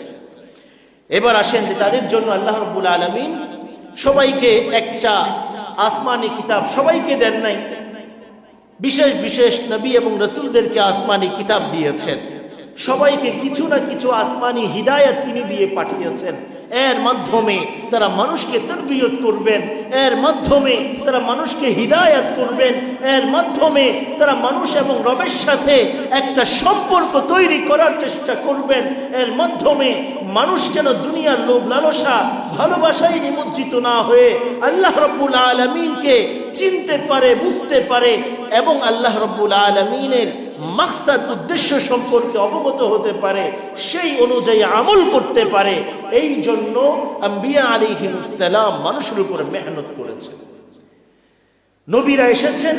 এবার আসেন যে তাদের জন্য আল্লাহ রাব্বুল আলামিন সবাইকে একটা আসমানি কিতাব সবাইকে দেন নাই, বিশেষ বিশেষ নবী এবং রাসূলদেরকে আসমানি কিতাব দিয়েছেন। সবাইকে কিছু না কিছু আসমানি হিদায়াত তিনি দিয়ে পাঠিয়েছেন। এর মাধ্যমে তারা মানুষকে তারবিয়ত করবেন, এর মাধ্যমে তারা মানুষকে হিদায়াত করবেন, এর মাধ্যমে তারা মানুষ এবং রবের সাথে একটা সম্পর্ক তৈরি করার চেষ্টা করবেন। এর মাধ্যমে মানুষ যেন দুনিয়ার লোভ লালসা ভালোবাসায় নিমজ্জিত না হয়ে আল্লাহ রাব্বুল আলামিনকে চিনতে পারে, বুঝতে পারে এবং আল্লাহ রাব্বুল আলামিনের মাকসাদ উদ্দেশ্য সম্পর্কে অবগত হতে পারে, সেই অনুযায়ী আমল করতে পারে। এই জন্য আম্বিয়া আলাইহিমুস সালাম মানুষের উপরে মেহনত করেছেন। নবীরা এসেছেন,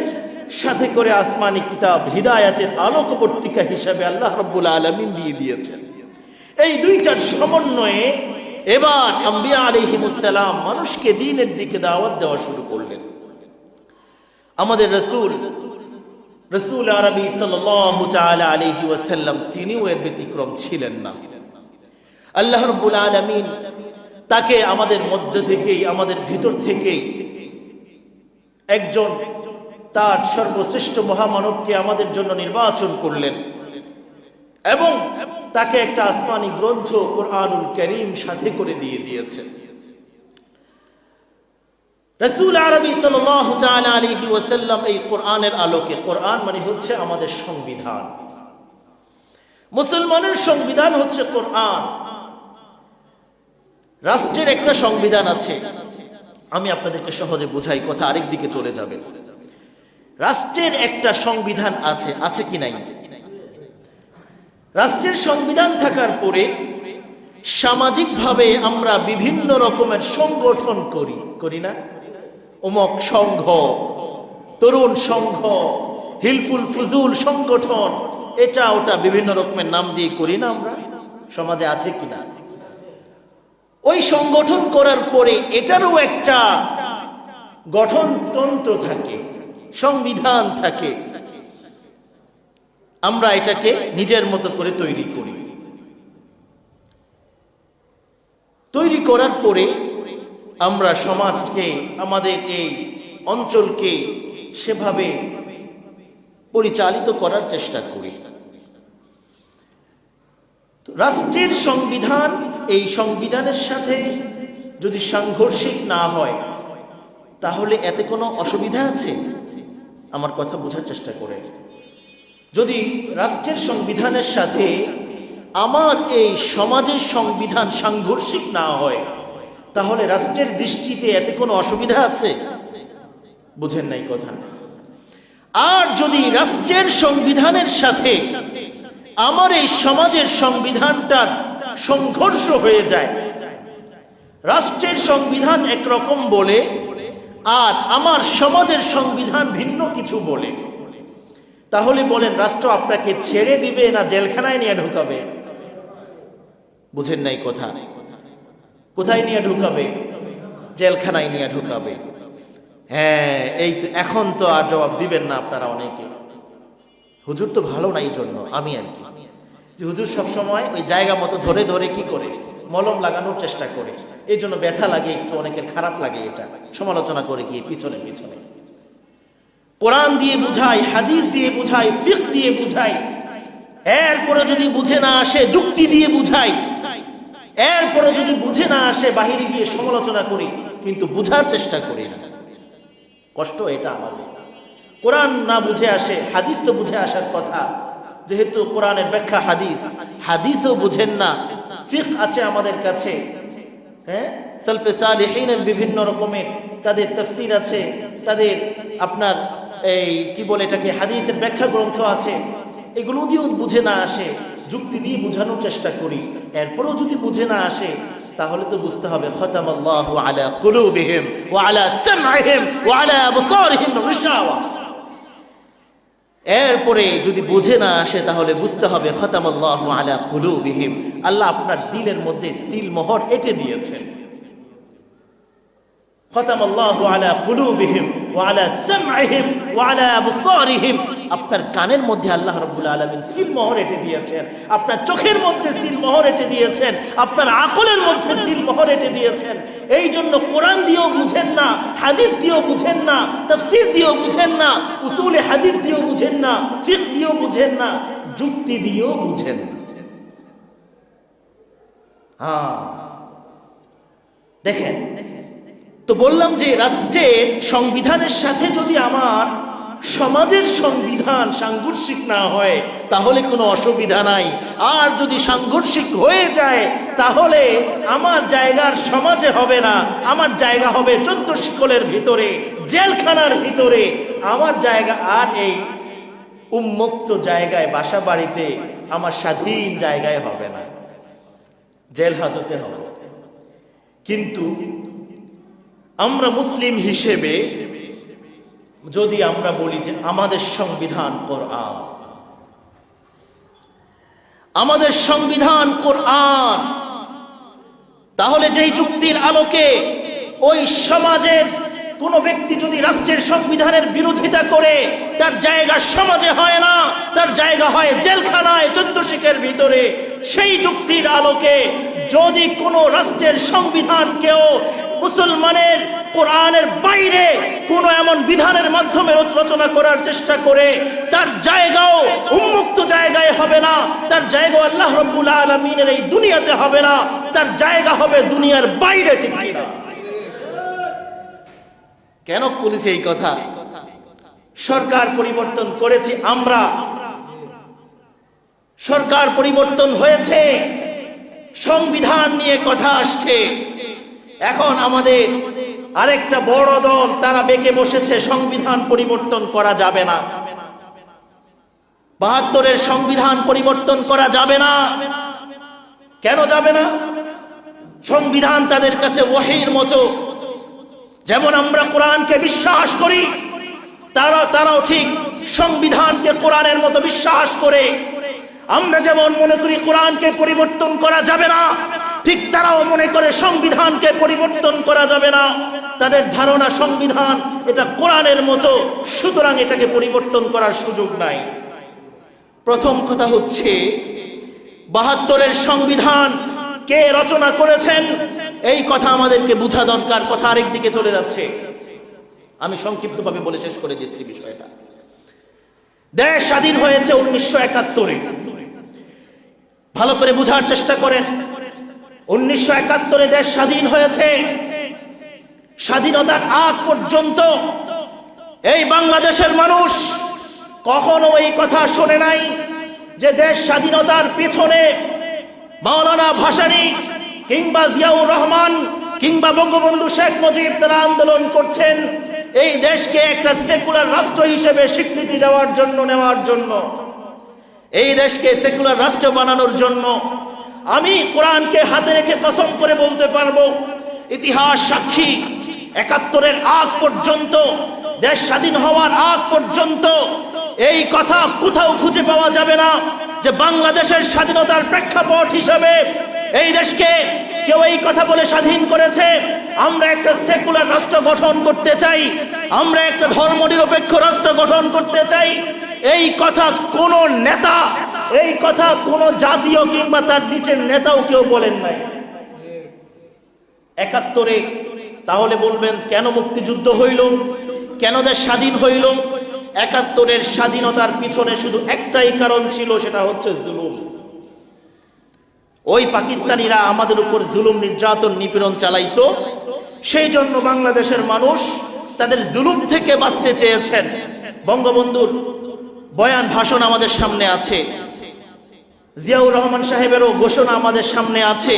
সাথে করে আসমানি কিতাব হিদায়াতের আলোকবর্তিকা হিসাবে আল্লাহ রাব্বুল আলামিন দিয়ে দিয়েছেন। এই দুইটার সমন্বয়ে এবার আম্বিয়া আলাইহিমুস সালাম মানুষকে দ্বীনের দিকে দাওয়াত দেওয়া শুরু করলেন। আমাদের রাসূল আরবি সাল্লাল্লাহু তাআলা আলাইহি ওয়াসাল্লাম তিনিও এর ব্যতিক্রম ছিলেন না। আল্লাহ রাব্বুল আলামিন তাকে আমাদের মধ্য থেকেই, আমাদের ভিতর থেকেই একজন তার সর্বশ্রেষ্ঠ মহামানবকে আমাদের জন্য নির্বাচন করলেন এবং তাকে একটা আসমানি গ্রন্থ কুরআনুল কারীম সাথে করে দিয়ে দিয়েছেন। রাসূল আরবি সাল্লাল্লাহু তাআলা আলাইহি ওয়াসাল্লাম এই কোরআনের আলোকে, কোরআন মানে হচ্ছে আমাদের সংবিধান, মুসলমানের সংবিধান হচ্ছে কোরআন। রাষ্ট্রের একটা সংবিধান আছে, আমি আপনাদেরকে সহজে বোঝাই, কথা আরেক দিকে চলে যাবে। রাষ্ট্রের একটা সংবিধান আছে, আছে কি নাই? রাষ্ট্রের সংবিধান থাকার পরে সামাজিকভাবে আমরা বিভিন্ন রকমের সংগঠন করি না? অমুক সংঘ, তরুণ সংঘ, হিলফুল ফুজুল সংগঠন, এটা ওটা বিভিন্ন রকমের নাম দিয়ে করি না আমরা? সমাজে আছে কিনা? ওই সংগঠন করার পরে এটারও একটা গঠনতন্ত্র থাকে, সংবিধান থাকে। আমরা এটাকে নিজের মতো করে তৈরি করি। তৈরি করার পরে আমরা সমাজকে, আমাদের এই অঞ্চলকে সেভাবে পরিচালিত করার চেষ্টা করি। রাষ্ট্রের সংবিধান, এই সংবিধানের সাথে যদি সাংঘর্ষিক না হয় তাহলে এতে কোনো অসুবিধা আছে? আমার কথা বোঝার চেষ্টা করে। যদি রাষ্ট্রের সংবিধানের সাথে আমার এই সমাজের সংবিধান সাংঘর্ষিক না হয় তাহলে রাষ্ট্রের দৃষ্টিতে এতে কোনো অসুবিধা আছে? বুঝেন নাই কথা। আর যদি রাষ্ট্রের সংবিধানের সাথে আমার এই সমাজের সংবিধানটার সংঘর্ষ হয়ে যায়, রাষ্ট্রের সংবিধান একরকম বলে আর আমার সমাজের সংবিধান ভিন্ন কিছু বলে, তাহলে বলেন রাষ্ট্র আপনাকে ছেড়ে দিবে না জেলখানায় নিয়ে ঢুকাবে? বুঝেন নাই কথা। কোথায় নিয়ে ঢুকাবে? জেলখানায় নিয়ে ঢুকাবে। হ্যাঁ, এই তো, এখন তো আর জবাব দিবেন না আপনারা অনেকে, হুজুর তো ভালো না, এই জন্য আমি আর কি, যে হুজুর সবসময় ওই জায়গা মতো ধরে ধরে কি করে মলম লাগানোর চেষ্টা করে, এই জন্য ব্যথা লাগে একটু, অনেকের খারাপ লাগে, এটা সমালোচনা করে গিয়ে পিছনে পিছনে। কোরআন দিয়ে বুঝাই, হাদিস দিয়ে বুঝাই, ফিকহ দিয়ে বুঝাই, এরপরে যদি বুঝে না আসে যুক্তি দিয়ে বুঝাই, এরপরে যদি বুঝে না আসে বাহিরে গিয়ে সমালোচনা করি, কিন্তু বুঝার চেষ্টা করি না। কষ্ট এটা আমাদের। কোরআন না বুঝে আসে, হাদিস তো বুঝে আসার কথা, যেহেতু কোরআনের ব্যাখ্যা হাদিস, হাদিসও বুঝেন না। ফিকহ আছে আমাদের কাছে, হ্যাঁ, সালফে সালেহিনের বিভিন্ন রকমের তাদের তাফসীর আছে, তাদের আপনার এই কি বলে এটাকে হাদিসের ব্যাখ্যা গ্রন্থ আছে, এগুলো দিয়েও বুঝে না আসে, যুক্তি দিয়ে বোঝানোর চেষ্টা করি, এরপরেও যদি বুঝে না আসে তাহলে তো বুঝতে হবে খতামাল্লাহু আলা কুলুবিহিম ওয়া আলা সামইহিম ওয়া আলা আবসারিহিম গিশাওয়া। এরপরে যদি বুঝে না আসে তাহলে বুঝতে হবে খতামাল্লাহু আলা কুলুবিহিম, আল্লাহ আপনার দিলের মধ্যে সিল মোহর এঁটে দিয়েছেন। খতামাল্লাহু আলা কুলুবিহিম ওয়া আলা সামইহিম ওয়া আলা আবসারিহিম, আপনার কানের মধ্যে আল্লাহ রাব্বুল আলামিন সিল মোহর এঁটে দিয়েছেন, আপনার চোখের মধ্যে সিল মোহর এঁটে দিয়েছেন, আপনার আকলের মধ্যে সিল মোহর এঁটে দিয়েছেন। এই জন্য কোরআন দিয়েও বুঝেন না, হাদিস দিয়েও বুঝেন না, তাফসীর দিয়েও বুঝেন না, উসুলে হাদিস দিয়েও বুঝেন না, ফিকহ দিয়েও বুঝেন না, যুক্তি দিয়েও বুঝেন না। দেখেন তো বললাম যে রাষ্ট্রের সংবিধানের সাথে যদি আমার সমাজের সংবিধান সাংঘর্ষিক না হয় তাহলে কোনো অসুবিধা নাই, আর যদি সাংঘর্ষিক হয়ে যায় তাহলে আমার জায়গার সমাজে হবে না, আমার জায়গা হবে 14 শিকলের ভিতরে, জেলখানার ভিতরে আমার জায়গা। আর এই উন্মুক্ত জায়গায় বাসা বাড়িতে আমার স্বাধীন জায়গায় হবে না, জেল হাজতে হবে। কিন্তু আমরা মুসলিম হিসেবে যদি আমরা বলি যে আমাদের সংবিধান কোরআন, আমাদের সংবিধান কোরআন, তাহলে যেই যুক্তির আলোকে ওই সমাজের কোন ব্যক্তি যদি রাষ্ট্রের সংবিধানের বিরোধিতা করে তার জায়গা সমাজে হয় না, তার জায়গা হয় জেলখানায় 14 শিকের ভিতরে, সেই যুক্তির আলোকে যদি কোনো রাষ্ট্রের সংবিধানকেও মুসলমানের কোরআনের বাইরে কোনো এমন বিধানের মাধ্যমে রচনা করার চেষ্টা করে তার জায়গাও উন্মুক্ত জায়গায় হবে না, তার জায়গা আল্লাহ রাব্বুল আলামিনের এই দুনিয়াতে হবে না, তার জায়গা হবে দুনিয়ার বাইরে। ঠিক না? কেন বলেছি এই কথা? সরকার পরিবর্তন করেছি আমরা, সরকার পরিবর্তন হয়েছে, সংবিধান নিয়ে কথা আসছে, এখন আমাদের আরেকটা বড় দল তারা বেঁকে বসেছে সংবিধান পরিবর্তন করা যাবে না, ৭২-এর সংবিধান পরিবর্তন করা যাবে না। কেন যাবে না? সংবিধান তাদের কাছে ওহীর মতো। যেমন আমরা কোরআনকে বিশ্বাস করি, তারাও ঠিক সংবিধানকে কোরআনের মতো বিশ্বাস করে। আমরা যেমন মনে করি কোরআনকে পরিবর্তন করা যাবে না, ঠিক তারাও মনে করে সংবিধানকে পরিবর্তন করা যাবে না। তাদের ধারণা সংবিধান এটা কোরআনের মতো, সুতরাং এটাকে পরিবর্তন করার সুযোগ নাই। প্রথম কথা হচ্ছে ৭২-এর সংবিধান কে রচনা করেছেন এই কথা আমাদেরকে বোঝা দরকার। কথা আরেক দিকে চলে যাচ্ছে, আমি সংক্ষিপ্তভাবে বলে শেষ করে দিচ্ছি বিষয়টা। দেশ স্বাধীন হয়েছে 1971-এ, ভালো করে বোঝার চেষ্টা করেন। 1971-এ দেশ স্বাধীন হয়েছে। স্বাধীনতার আগ পর্যন্ত এই বাংলাদেশের মানুষ কখনো এই কথা শোনে নাই যে দেশ স্বাধীনতার পেছনে মাওলানা ভাসানী কিংবা জিয়াউর রহমান কিংবা বঙ্গবন্ধু শেখ মুজিব তারা আন্দোলন করছেন এই দেশকে একটা সেকুলার রাষ্ট্র হিসেবে স্বীকৃতি দেওয়ার জন্য, নেওয়ার জন্য, এই দেশকে সেকুলার রাষ্ট্র বানানোর জন্য। আমি কোরআনকে হাতে রেখে কসম করে বলতে পারবো, ইতিহাস সাক্ষী, ৭১-এর আগ পর্যন্ত, দেশ স্বাধীন হওয়ার আগ পর্যন্ত এই কথা কোথাও খুঁজে পাওয়া যাবে না যে বাংলাদেশের স্বাধীনতার প্রেক্ষাপট হিসেবে এই দেশকে কেউ এই কথা বলে স্বাধীন করেছে আমরা একটা সেকুলার রাষ্ট্র গঠন করতে চাই, আমরা একটা ধর্মনিরপেক্ষ রাষ্ট্র গঠন করতে চাই। এই কথা কোন নেতা, এই কথা কোন জাতীয় কিংবা তার নিচের নেতাও কেউ বলেন নাই। ৭১-এ তাহলে বলবেন কেন মুক্তিযুদ্ধ হইল, কেন দেশ স্বাধীন হইল? ৭১-এর স্বাধীনতার পিছনে শুধু একটাই কারণ ছিল, সেটা হচ্ছে জুলুম। ওই পাকিস্তানিরা আমাদের উপর জুলুম, নির্যাতন, নিপীড়ন চালাইতো, সেই জন্য বাংলাদেশের মানুষ তাদের জুলুম থেকে বাঁচতে চেয়েছেন। বঙ্গবন্ধুর বয়ান, ভাষণ আমাদের সামনে আছে, জিয়াউর রহমান সাহেবেরও ঘোষণা আমাদের সামনে আছে,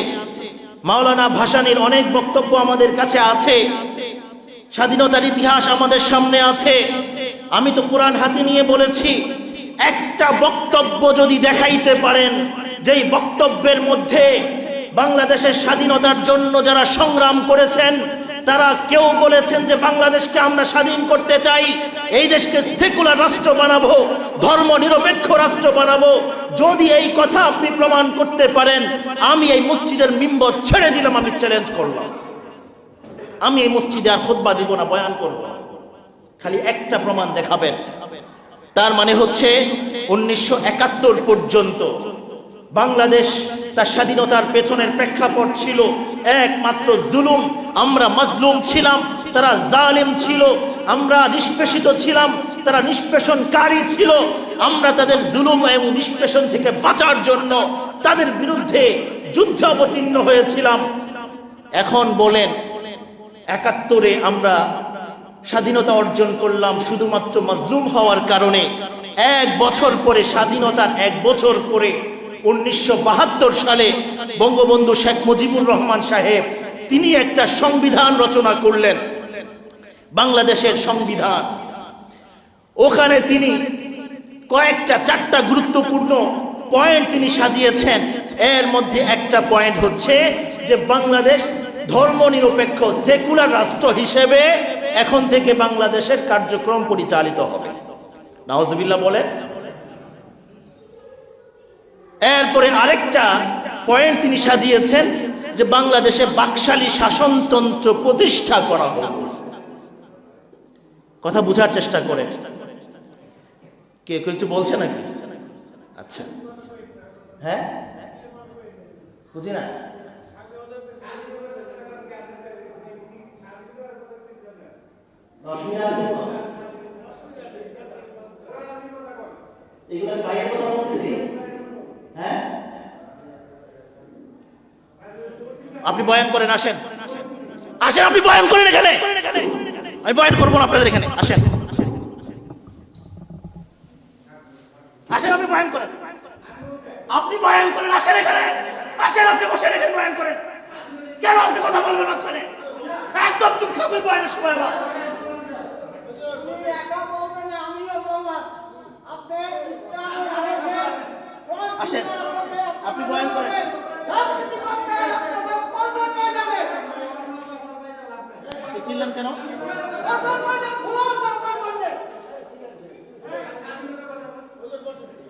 মাওলানা ভাসানীর অনেক বক্তব্য আমাদের কাছে আছে, স্বাধীনতার ইতিহাস আমাদের সামনে আছে। আমি তো কোরআন হাতে নিয়ে বলেছি, একটা বক্তব্য যদি দেখাইতে পারেন যেই বক্তব্যের মধ্যে বাংলাদেশের স্বাধীনতার জন্য যারা সংগ্রাম করেছেন তারা কেউ বলেছেন যে বাংলাদেশকে আমরা স্বাধীন করতে চাই, এই দেশকে সেকুলার রাষ্ট্র বানাবো, ধর্ম নিরপেক্ষ রাষ্ট্র বানাবো। যদি এই কথা আপনি প্রমাণ করতে পারেন, আমি এই মসজিদের মিম্বর ছেড়ে দিলাম, আমি চ্যালেঞ্জ করলাম, আমি এই মসজিদে আর খুতবা দিব না, বয়ান করব না। খালি একটা প্রমাণ দেখাবেন। তার মানে হচ্ছে 1971 পর্যন্ত বাংলাদেশ তার স্বাধীনতার পেছনের প্রেক্ষাপট ছিল একমাত্র জুলুম। আমরা মাজলুম ছিলাম, তারা জালিম ছিল। আমরা নিষ্পেষিত ছিলাম, তারা নিষ্পেষণকারী ছিল। আমরা তাদের জুলুম এবং নিষ্পেষণ থেকে বাঁচার জন্য তাদের বিরুদ্ধে যুদ্ধে অবতীর্ণ হয়েছিলাম। এখন বলেন 71-এ আমরা স্বাধীনতা অর্জন করলাম শুধুমাত্র মাজলুম হওয়ার কারণে। এক বছর পরে, স্বাধীনতার এক বছর পরে 1972 সালে বঙ্গবন্ধু শেখ মুজিবুর রহমান সাহেব তিনি একটা সংবিধান রচনা করলেন, বাংলাদেশের সংবিধান। ওখানে তিনি কয়েকটা 4টা গুরুত্বপূর্ণ পয়েন্ট তিনি সাজিয়েছেন। এর মধ্যে একটা পয়েন্ট হচ্ছে যে বাংলাদেশ ধর্মনিরপেক্ষ সেকুলার রাষ্ট্র হিসেবে এখন থেকে বাংলাদেশের কার্যক্রম পরিচালিত হবে। নাউজুবিল্লাহ বলেন। এরপরে আরেকটা পয়েন্ট তিনি সাজিয়েছেন যে বাংলাদেশে বাকশালী শাসনতন্ত্র প্রতিষ্ঠা করা হবে। কথা বোঝার চেষ্টা করেন। কে কিছু বলছে নাকি? আচ্ছা, হ্যাঁ, বুঝি না। হ্যাঁ, আপনি বয়ান করেন, আসেন আসেন, আপনি বয়ান করেন এখানে। আমি বয়ান করবো না আপনাদের এখানে, আসেন আসেন, আপনি বয়ান করেন, আপনি বয়ান করেন, আসেন এখানে, আসেন, আপনি বসেন এখানে বয়ান করেন। কেন আপনি কথা বলবেন মাঝখানে? একদম চুপ থাকবেন বয়ানের সময়। আমার আসেন, আপনি বয়ান করেন। চিনলেন কেন?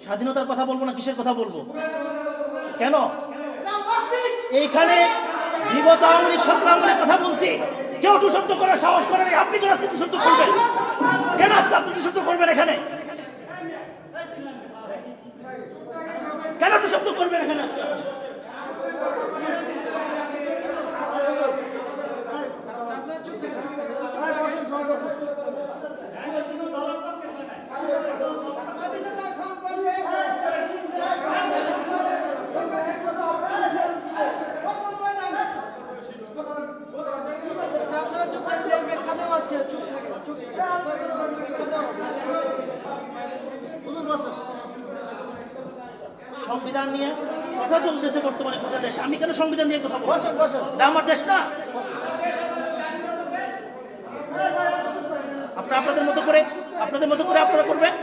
স্বাধীনতার কথা বলবো না, কিসের কথা বলবো? কেন? এইখানে বিগত আওয়ামী লীগ সংগ্রামের কথা বলছি, কেউ টু শব্দ করার সাহস করে নাই। আপনি কেন আজকে টু শব্দ করবেন? কেন আজকে আপনি টু শব্দ করবেন এখানে? কেন টু শব্দ করবেন এখানে আজকে? সংবিধান নিয়ে কথা চলতেছে বর্তমানে গোটা দেশ। আমি কেন সংবিধান নিয়ে কথা বলবো? এটা আমার দেশ না। আপনারা আপনাদের মতো করে আপনারা করবেন।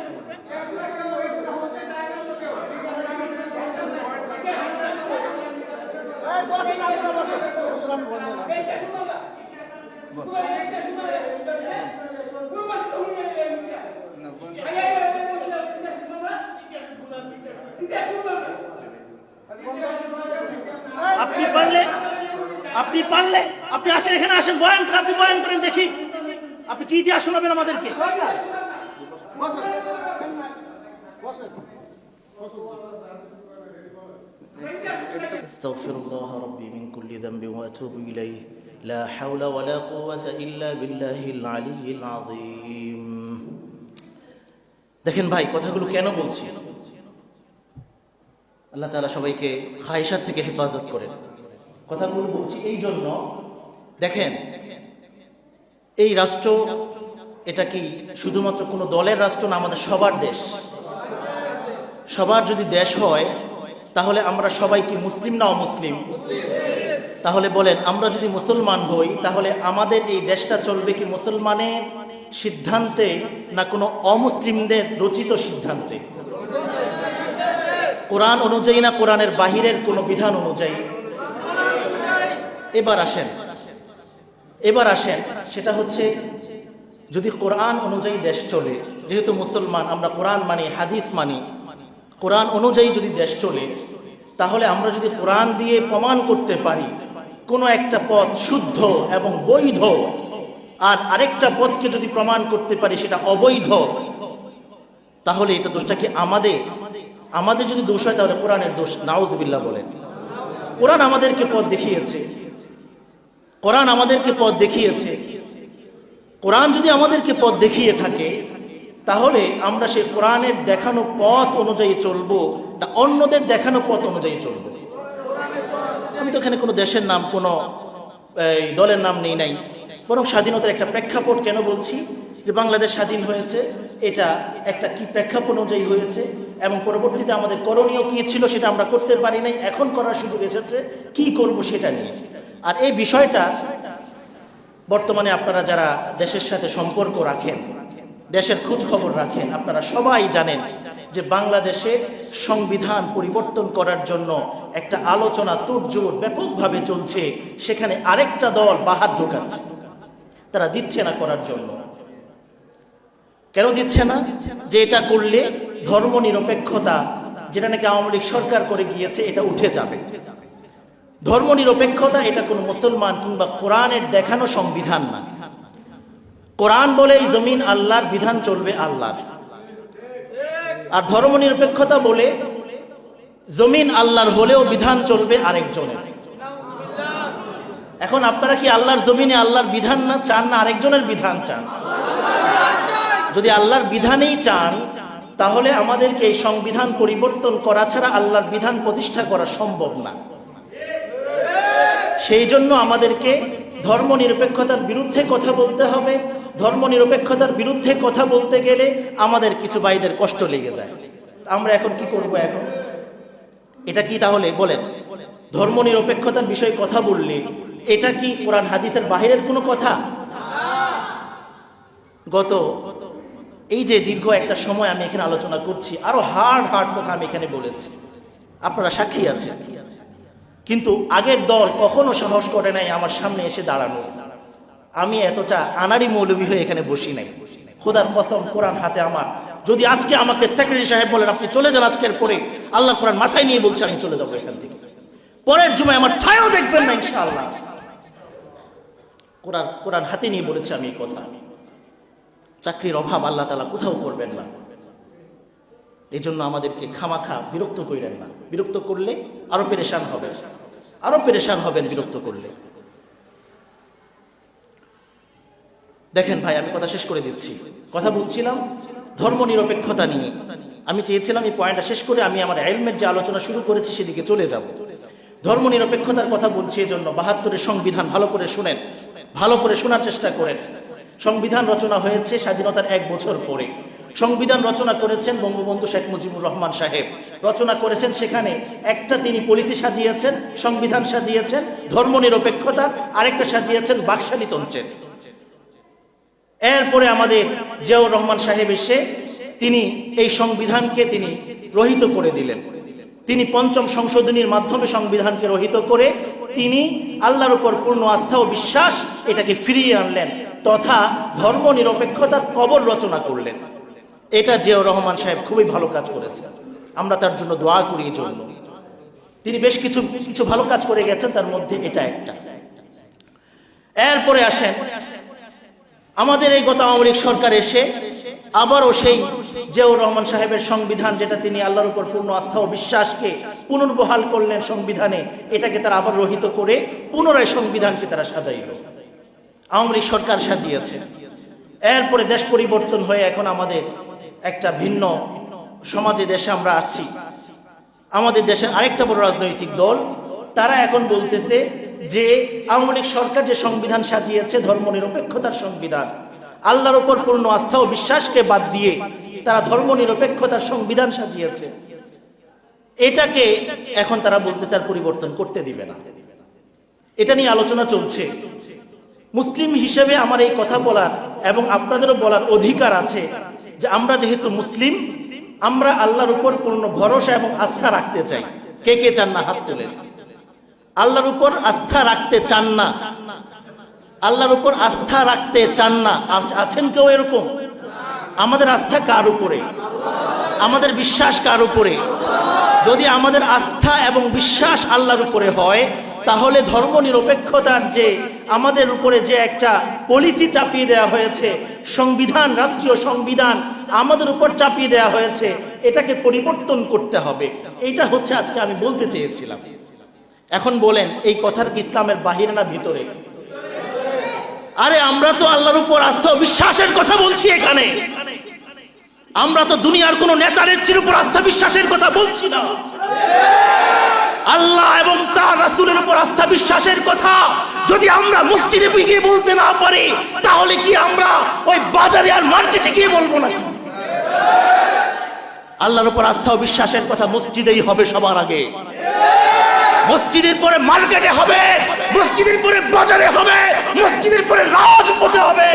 আপনি পারলে আপনি আসেন এখানে, আসেন, বয়ান করেন, আপনি বয়ান করেন, দেখি আপনি কি ইতিহাস শোনাবেন আমাদেরকে। আস্তাগফিরুল্লাহ রাব্বি মিন কুল্লি যামবি ওয়া আতুবু ইলাইহি লা হাওলা ওয়া লা কুওয়াতা ইল্লা বিল্লাহিল আলিয়্যিল আযীম। দেখেন ভাই, কথাগুলো কেন বলছি? আল্লাহ তাআলা সবাইকে খায়সাত থেকে হেফাজত করেন। কথাগুলো বলছি এই জন্য, দেখেন এই রাষ্ট্র এটা কি শুধুমাত্র কোনো দলের রাষ্ট্র না, আমাদের সবার দেশ। সবার যদি দেশ হয় তাহলে আমরা সবাই কি মুসলিম না অমুসলিম? তাহলে বলেন, আমরা যদি মুসলমান হই তাহলে আমাদের এই দেশটা চলবে কি মুসলমানের সিদ্ধান্তে না কোনো অমুসলিমদের রচিত সিদ্ধান্তে? কোরআন অনুযায়ী না কোরআনের বাহিরের কোনো বিধান অনুযায়ী? এবার আসেন সেটা হচ্ছে যদি কোরআন অনুযায়ী দেশ চলে, যেহেতু মুসলমান আমরা কোরআন মানি, হাদিস মানি, কোরআন অনুযায়ী যদি দেশ চলে, তাহলে আমরা যদি কোরআন দিয়ে প্রমাণ করতে পারি কোনো একটা পথ শুদ্ধ এবং বৈধ, আর আরেকটা পথকে যদি প্রমাণ করতে পারি সেটা অবৈধ, তাহলে এটা দোষটা কি আমাদের যদি দোষ হয় তাহলে কোরআনের দোষ। নাউজুবিল্লাহ বলেন। কোরআন আমাদেরকে পথ দেখিয়েছে, কোরআন যদি আমাদেরকে পথ দেখিয়ে থাকে, তাহলে আমরা সেই কোরআনের দেখানো পথ অনুযায়ী চলবো না অন্যদের দেখানো পথ অনুযায়ী চলবো? আমি তো এখানে কোনো দেশের নাম, কোনো দলের নাম নেই নাই, বরং স্বাধীনতার একটা প্রেক্ষাপট কেন বলছি, যে বাংলাদেশ স্বাধীন হয়েছে, এটা একটা কি প্রেক্ষাপট অনুযায়ী হয়েছে, এবং পরবর্তীতে আমাদের করণীয় কি ছিল সেটা আমরা করতে পারি নাই, এখন করার সুযোগ এসেছে, কি করব সেটা নিয়ে। আর এই বিষয়টা বর্তমানে আপনারা যারা দেশের সাথে সম্পর্ক রাখেন, দেশের খোঁজ খবর রাখেন, আপনারা সবাই জানেন যে বাংলাদেশে সংবিধান পরিবর্তন করার জন্য একটা আলোচনা তোড়জোড় ব্যাপকভাবে চলছে। সেখানে আরেকটা দল বাহাত ঢোকাচ্ছে, তারা দিচ্ছে না করার জন্য। কেন দিচ্ছে না? যে এটা করলে ধর্ম নিরপেক্ষতা, যেটা নাকি আওয়ামী লীগ সরকার করে গিয়েছে, এটা উঠে যাবে। ধর্ম নিরপেক্ষতা এটা কোনো মুসলমান কিংবা কোরআনের দেখানো সংবিধান না। কোরআন বলে এই জমিন আল্লাহর, বিধান চলবে আল্লাহর। আর ধর্ম নিরপেক্ষতা বলে জমিন আল্লাহর হলেও বিধান চলবে আরেকজনের। এখন আপনারা কি আল্লাহর জমিনে আল্লাহর বিধান না চান, না আরেকজনের বিধান চান? যদি আল্লাহর বিধানেই চান, তাহলে আমাদেরকে এই সংবিধান পরিবর্তন করা ছাড়া আল্লাহর বিধান প্রতিষ্ঠা করা সম্ভব না। সেই জন্য আমাদেরকে ধর্ম নিরপেক্ষতার বিরুদ্ধে কথা বলতে হবে। ধর্ম নিরপেক্ষতার বিরুদ্ধে কথা বলতে গেলে আমাদের কিছু ভাইদের কষ্ট লেগে যায়। আমরা এখন কি করব? এখন এটা কি তাহলে বলেন, ধর্ম নিরপেক্ষতার বিষয়ে কথা বললে এটা কি কোরআন হাদিসের বাহিরের কোনো কথা? গত এই যে দীর্ঘ একটা সময় আমি এখানে আলোচনা করছি, আরো হার্ড কথা আমি এখানে বলেছি, আপনারা সাক্ষী আছেন। কিন্তু আগের দল কখনো সাহস করে নাই আমার সামনে এসে দাঁড়ানো। আমি এতটা আনাড়ি মৌলবী হয়ে এখানে বসি নাই, খোদার কসম, কোরআন হাতে আমার। যদি আজকে আমাকে সেক্রেটারি সাহেব বলেন আপনি চলে যান আজকের পরে, আল্লাহ কোরআন মাথায় নিয়ে বলছে আমি চলে যাবো এখান থেকে, পরের জুমায় আমার ছায়াও দেখবেন না ইনশাআল্লাহ। কোরআন হাতে নিয়ে বলেছে আমি এই কথা। চাকরির অভাব আল্লাহ তাআলা কোথাও করবেন না। এই জন্য আমাদেরকে খামাখা বিরক্ত করেন না। বিরক্ত করলে আরো পেরেশান হবেন বিরক্ত করলে। দেখেন ভাই, আমি কথা শেষ করে দিচ্ছি। কথা বলছিলাম ধর্ম নিরপেক্ষতা নিয়ে। আমি চেয়েছিলাম এই পয়েন্টটা শেষ করে আমি আমার ইলমের যে আলোচনা শুরু করেছি সেদিকে চলে যাব। ধর্ম নিরপেক্ষতার কথা বলছি এজন্য ৭২-এর সংবিধান ভালো করে শুনেন, ভালো করে শোনার চেষ্টা করেন। সংবিধান রচনা হয়েছে স্বাধীনতার ১ বছর পরে। সংবিধান রচনা করেছেন বঙ্গবন্ধু শেখ মুজিবুর রহমান সাহেব। রচনা করেছেন, সেখানে একটা তিনি পলিসি সাজিয়েছেন, সংবিধান সাজিয়েছেন ধর্ম নিরপেক্ষতার, আরেকটা সাজিয়েছেন বাকশালীতন্ত্রের। এরপরে আমাদের জিয়াউর রহমান সাহেব এসে তিনি এই সংবিধানকে তিনি রহিত করে দিলেন। তিনি ৫ম সংশোধনীর মাধ্যমে সংবিধানকে রহিত করে তিনি আল্লাহর উপর পূর্ণ আস্থা ও বিশ্বাস এটাকে ফিরিয়ে আনলেন, তথা ধর্ম নিরপেক্ষতার কবর রচনা করলেন। এটা জিয়াউর রহমান সাহেব খুবই ভালো কাজ করেছেন, আমরা তার জন্য দোয়া করি। এই জন্য তিনি বেশ কিছু ভালো কাজ করে গেছেন, তার মধ্যে এটা একটা। এরপরে আসেন আমাদের এই গত আওয়ামী লীগ সরকার এসে আবারও সেই জিয়াউর রহমান সাহেবের সংবিধান, যেটা তিনি আল্লাহর উপর পূর্ণ আস্থা ও বিশ্বাসকে পুনর্বহাল করলেন সংবিধানে, এটাকে তারা আবার রহিত করে পুনরায় সংবিধানকে তারা সাজাইল। আওয়ামী লীগ সরকার সাজিয়েছে। এরপরে দেশ পরিবর্তন হয়ে এখন আমাদের একটা ভিন্ন সমাজে দেশে আমরা আসছি। আমাদের দেশের আরেকটা বড় রাজনৈতিক দল, তারা এখন বলতেছে যে আওয়ামী লীগ সরকার যে সংবিধান সাজিয়েছে ধর্ম নিরপেক্ষতার সংবিধান, আল্লাহর উপর পূর্ণ আস্থা ও বিশ্বাসকে বাদ দিয়ে তারা ধর্ম নিরপেক্ষতার সংবিধান সাজিয়েছে, এটাকে এখন তারা বলতেছে আর পরিবর্তন করতে দিবে না। এটা নিয়ে আলোচনা চলছে। মুসলিম হিসেবে আমার এই কথা বলার এবং আপনাদেরও বলার অধিকার আছে যে আমরা যেহেতু মুসলিম, আমরা আল্লাহর উপর পূর্ণ ভরসা এবং আস্থা রাখতে চাই। কে কে চান না হাত তোলেন। আল্লাহর উপর আস্থা রাখতে চান না, আল্লাহর উপর আস্থা রাখতে চান না। আছেন কেউ এরকম? আমাদের আস্থা কার উপরে? আমাদের বিশ্বাস কার উপরে? যদি আমাদের আস্থা এবং বিশ্বাস আল্লাহর উপরে হয়, তাহলে ধর্মনিরপেক্ষতার যে আমাদের উপরে যে একটা পলিসি চাপিয়ে দেওয়া হয়েছে, সংবিধান, রাষ্ট্রীয় সংবিধান আমাদের উপর চাপিয়ে দেওয়া হয়েছে, এটাকে পরিবর্তন করতে হবে। এইটা হচ্ছে আজকে আমি বলতে চেয়েছিলাম। এখন বলেন, এই কথার কি ইসলামের বাহিরে না ভিতরে? আরে আমরা তো আল্লাহর উপর আস্থা ও বিশ্বাসের কথা বলছি এখানে। আমরা তো দুনিয়ার কোন নেতানেত্রীর উপর আস্থা বিশ্বাসের কথা বলছি না। আল্লাহ এবং তার রাসূলের উপর আস্থা বিশ্বাসের কথা যদি আমরা মসজিদে গিয়ে বলতে না পারি, তাহলে কি আমরা ওই বাজারে আর মার্কেটে গিয়ে বলবো না? আল্লাহর উপর আস্থা ও বিশ্বাসের কথা মসজিদেই হবে সবার আগে। মসজিদের পরে মার্কেটে হবে, মসজিদের পরে বাজারে হবে, মসজিদের পরে রাজপথে হবে।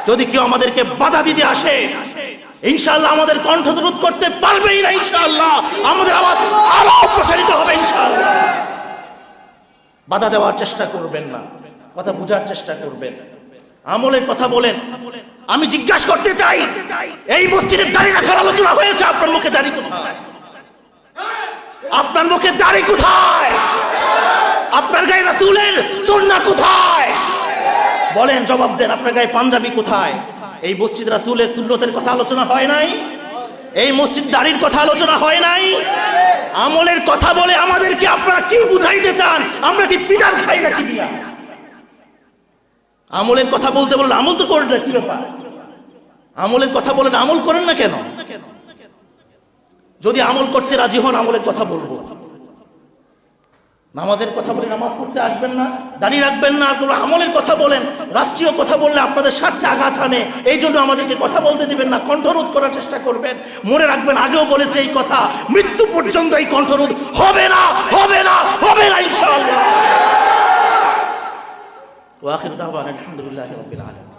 যদি কেউ আমাদেরকে বাধা দিতে আসে, ইনশাআল্লাহ আমাদের কণ্ঠ রোধ করতে পারবেই না। ইনশাআল্লাহ আমাদের আওয়াজ আরো প্রসারিত হবে। ইনশাআল্লাহ বাধা দেওয়ার চেষ্টা করবেন না, কথা বোঝার চেষ্টা করবেন, আমলের কথা বলেন। আমি জিজ্ঞাসা করতে চাই, এই মসজিদের দাড়ি রাখার আলোচনা হয়েছে, আপনার মুখে দাড়ি কোথায়? আপনার মুখে দাড়ি কোথায়? আপনার গায়ে রাসূলের সুন্নাহ কোথায়? বলেন, জবাব দেন। আপনার গায়ে পাঞ্জাবি কোথায়? এই মসজিদ রাসূলের সুন্নতের কথা আলোচনা হয় নাই? এই মসজিদ দাড়ির কথা আলোচনা হয় নাই? আমলের কথা বলে আমাদেরকে আপনারা কি বুঝাইতে চান? আমরা কি পিটার খাই নাকি বিয়া? আমলের কথা বলতে বললে আমল তো করেন না, কি ব্যাপার? আমলের কথা বলেন, আমল করেন না কেন? যদি আমল করতে রাজি হন, আমলের কথা বলবো। নামাজের কথা বলে নামাজ পড়তে আসবেন না, দাঁড়িয়ে রাখবেন না, আমলের কথা বলেন। রাষ্ট্রীয় কথা বললে আপনাদের স্বার্থে আঘাত আনে, এই জন্য আমাদেরকে কথা বলতে দিবেন না, কণ্ঠরোধ করার চেষ্টা করবেন। মনে রাখবেন, আগেও বলেছে এই কথা, মৃত্যু পর্যন্ত এই কণ্ঠরোধ হবে না, হবে না, হবে না ইনশাআল্লাহ। ওয়া আখিরু দাওয়ানা আলহামদুলিল্লাহি রাব্বিল আলামিন।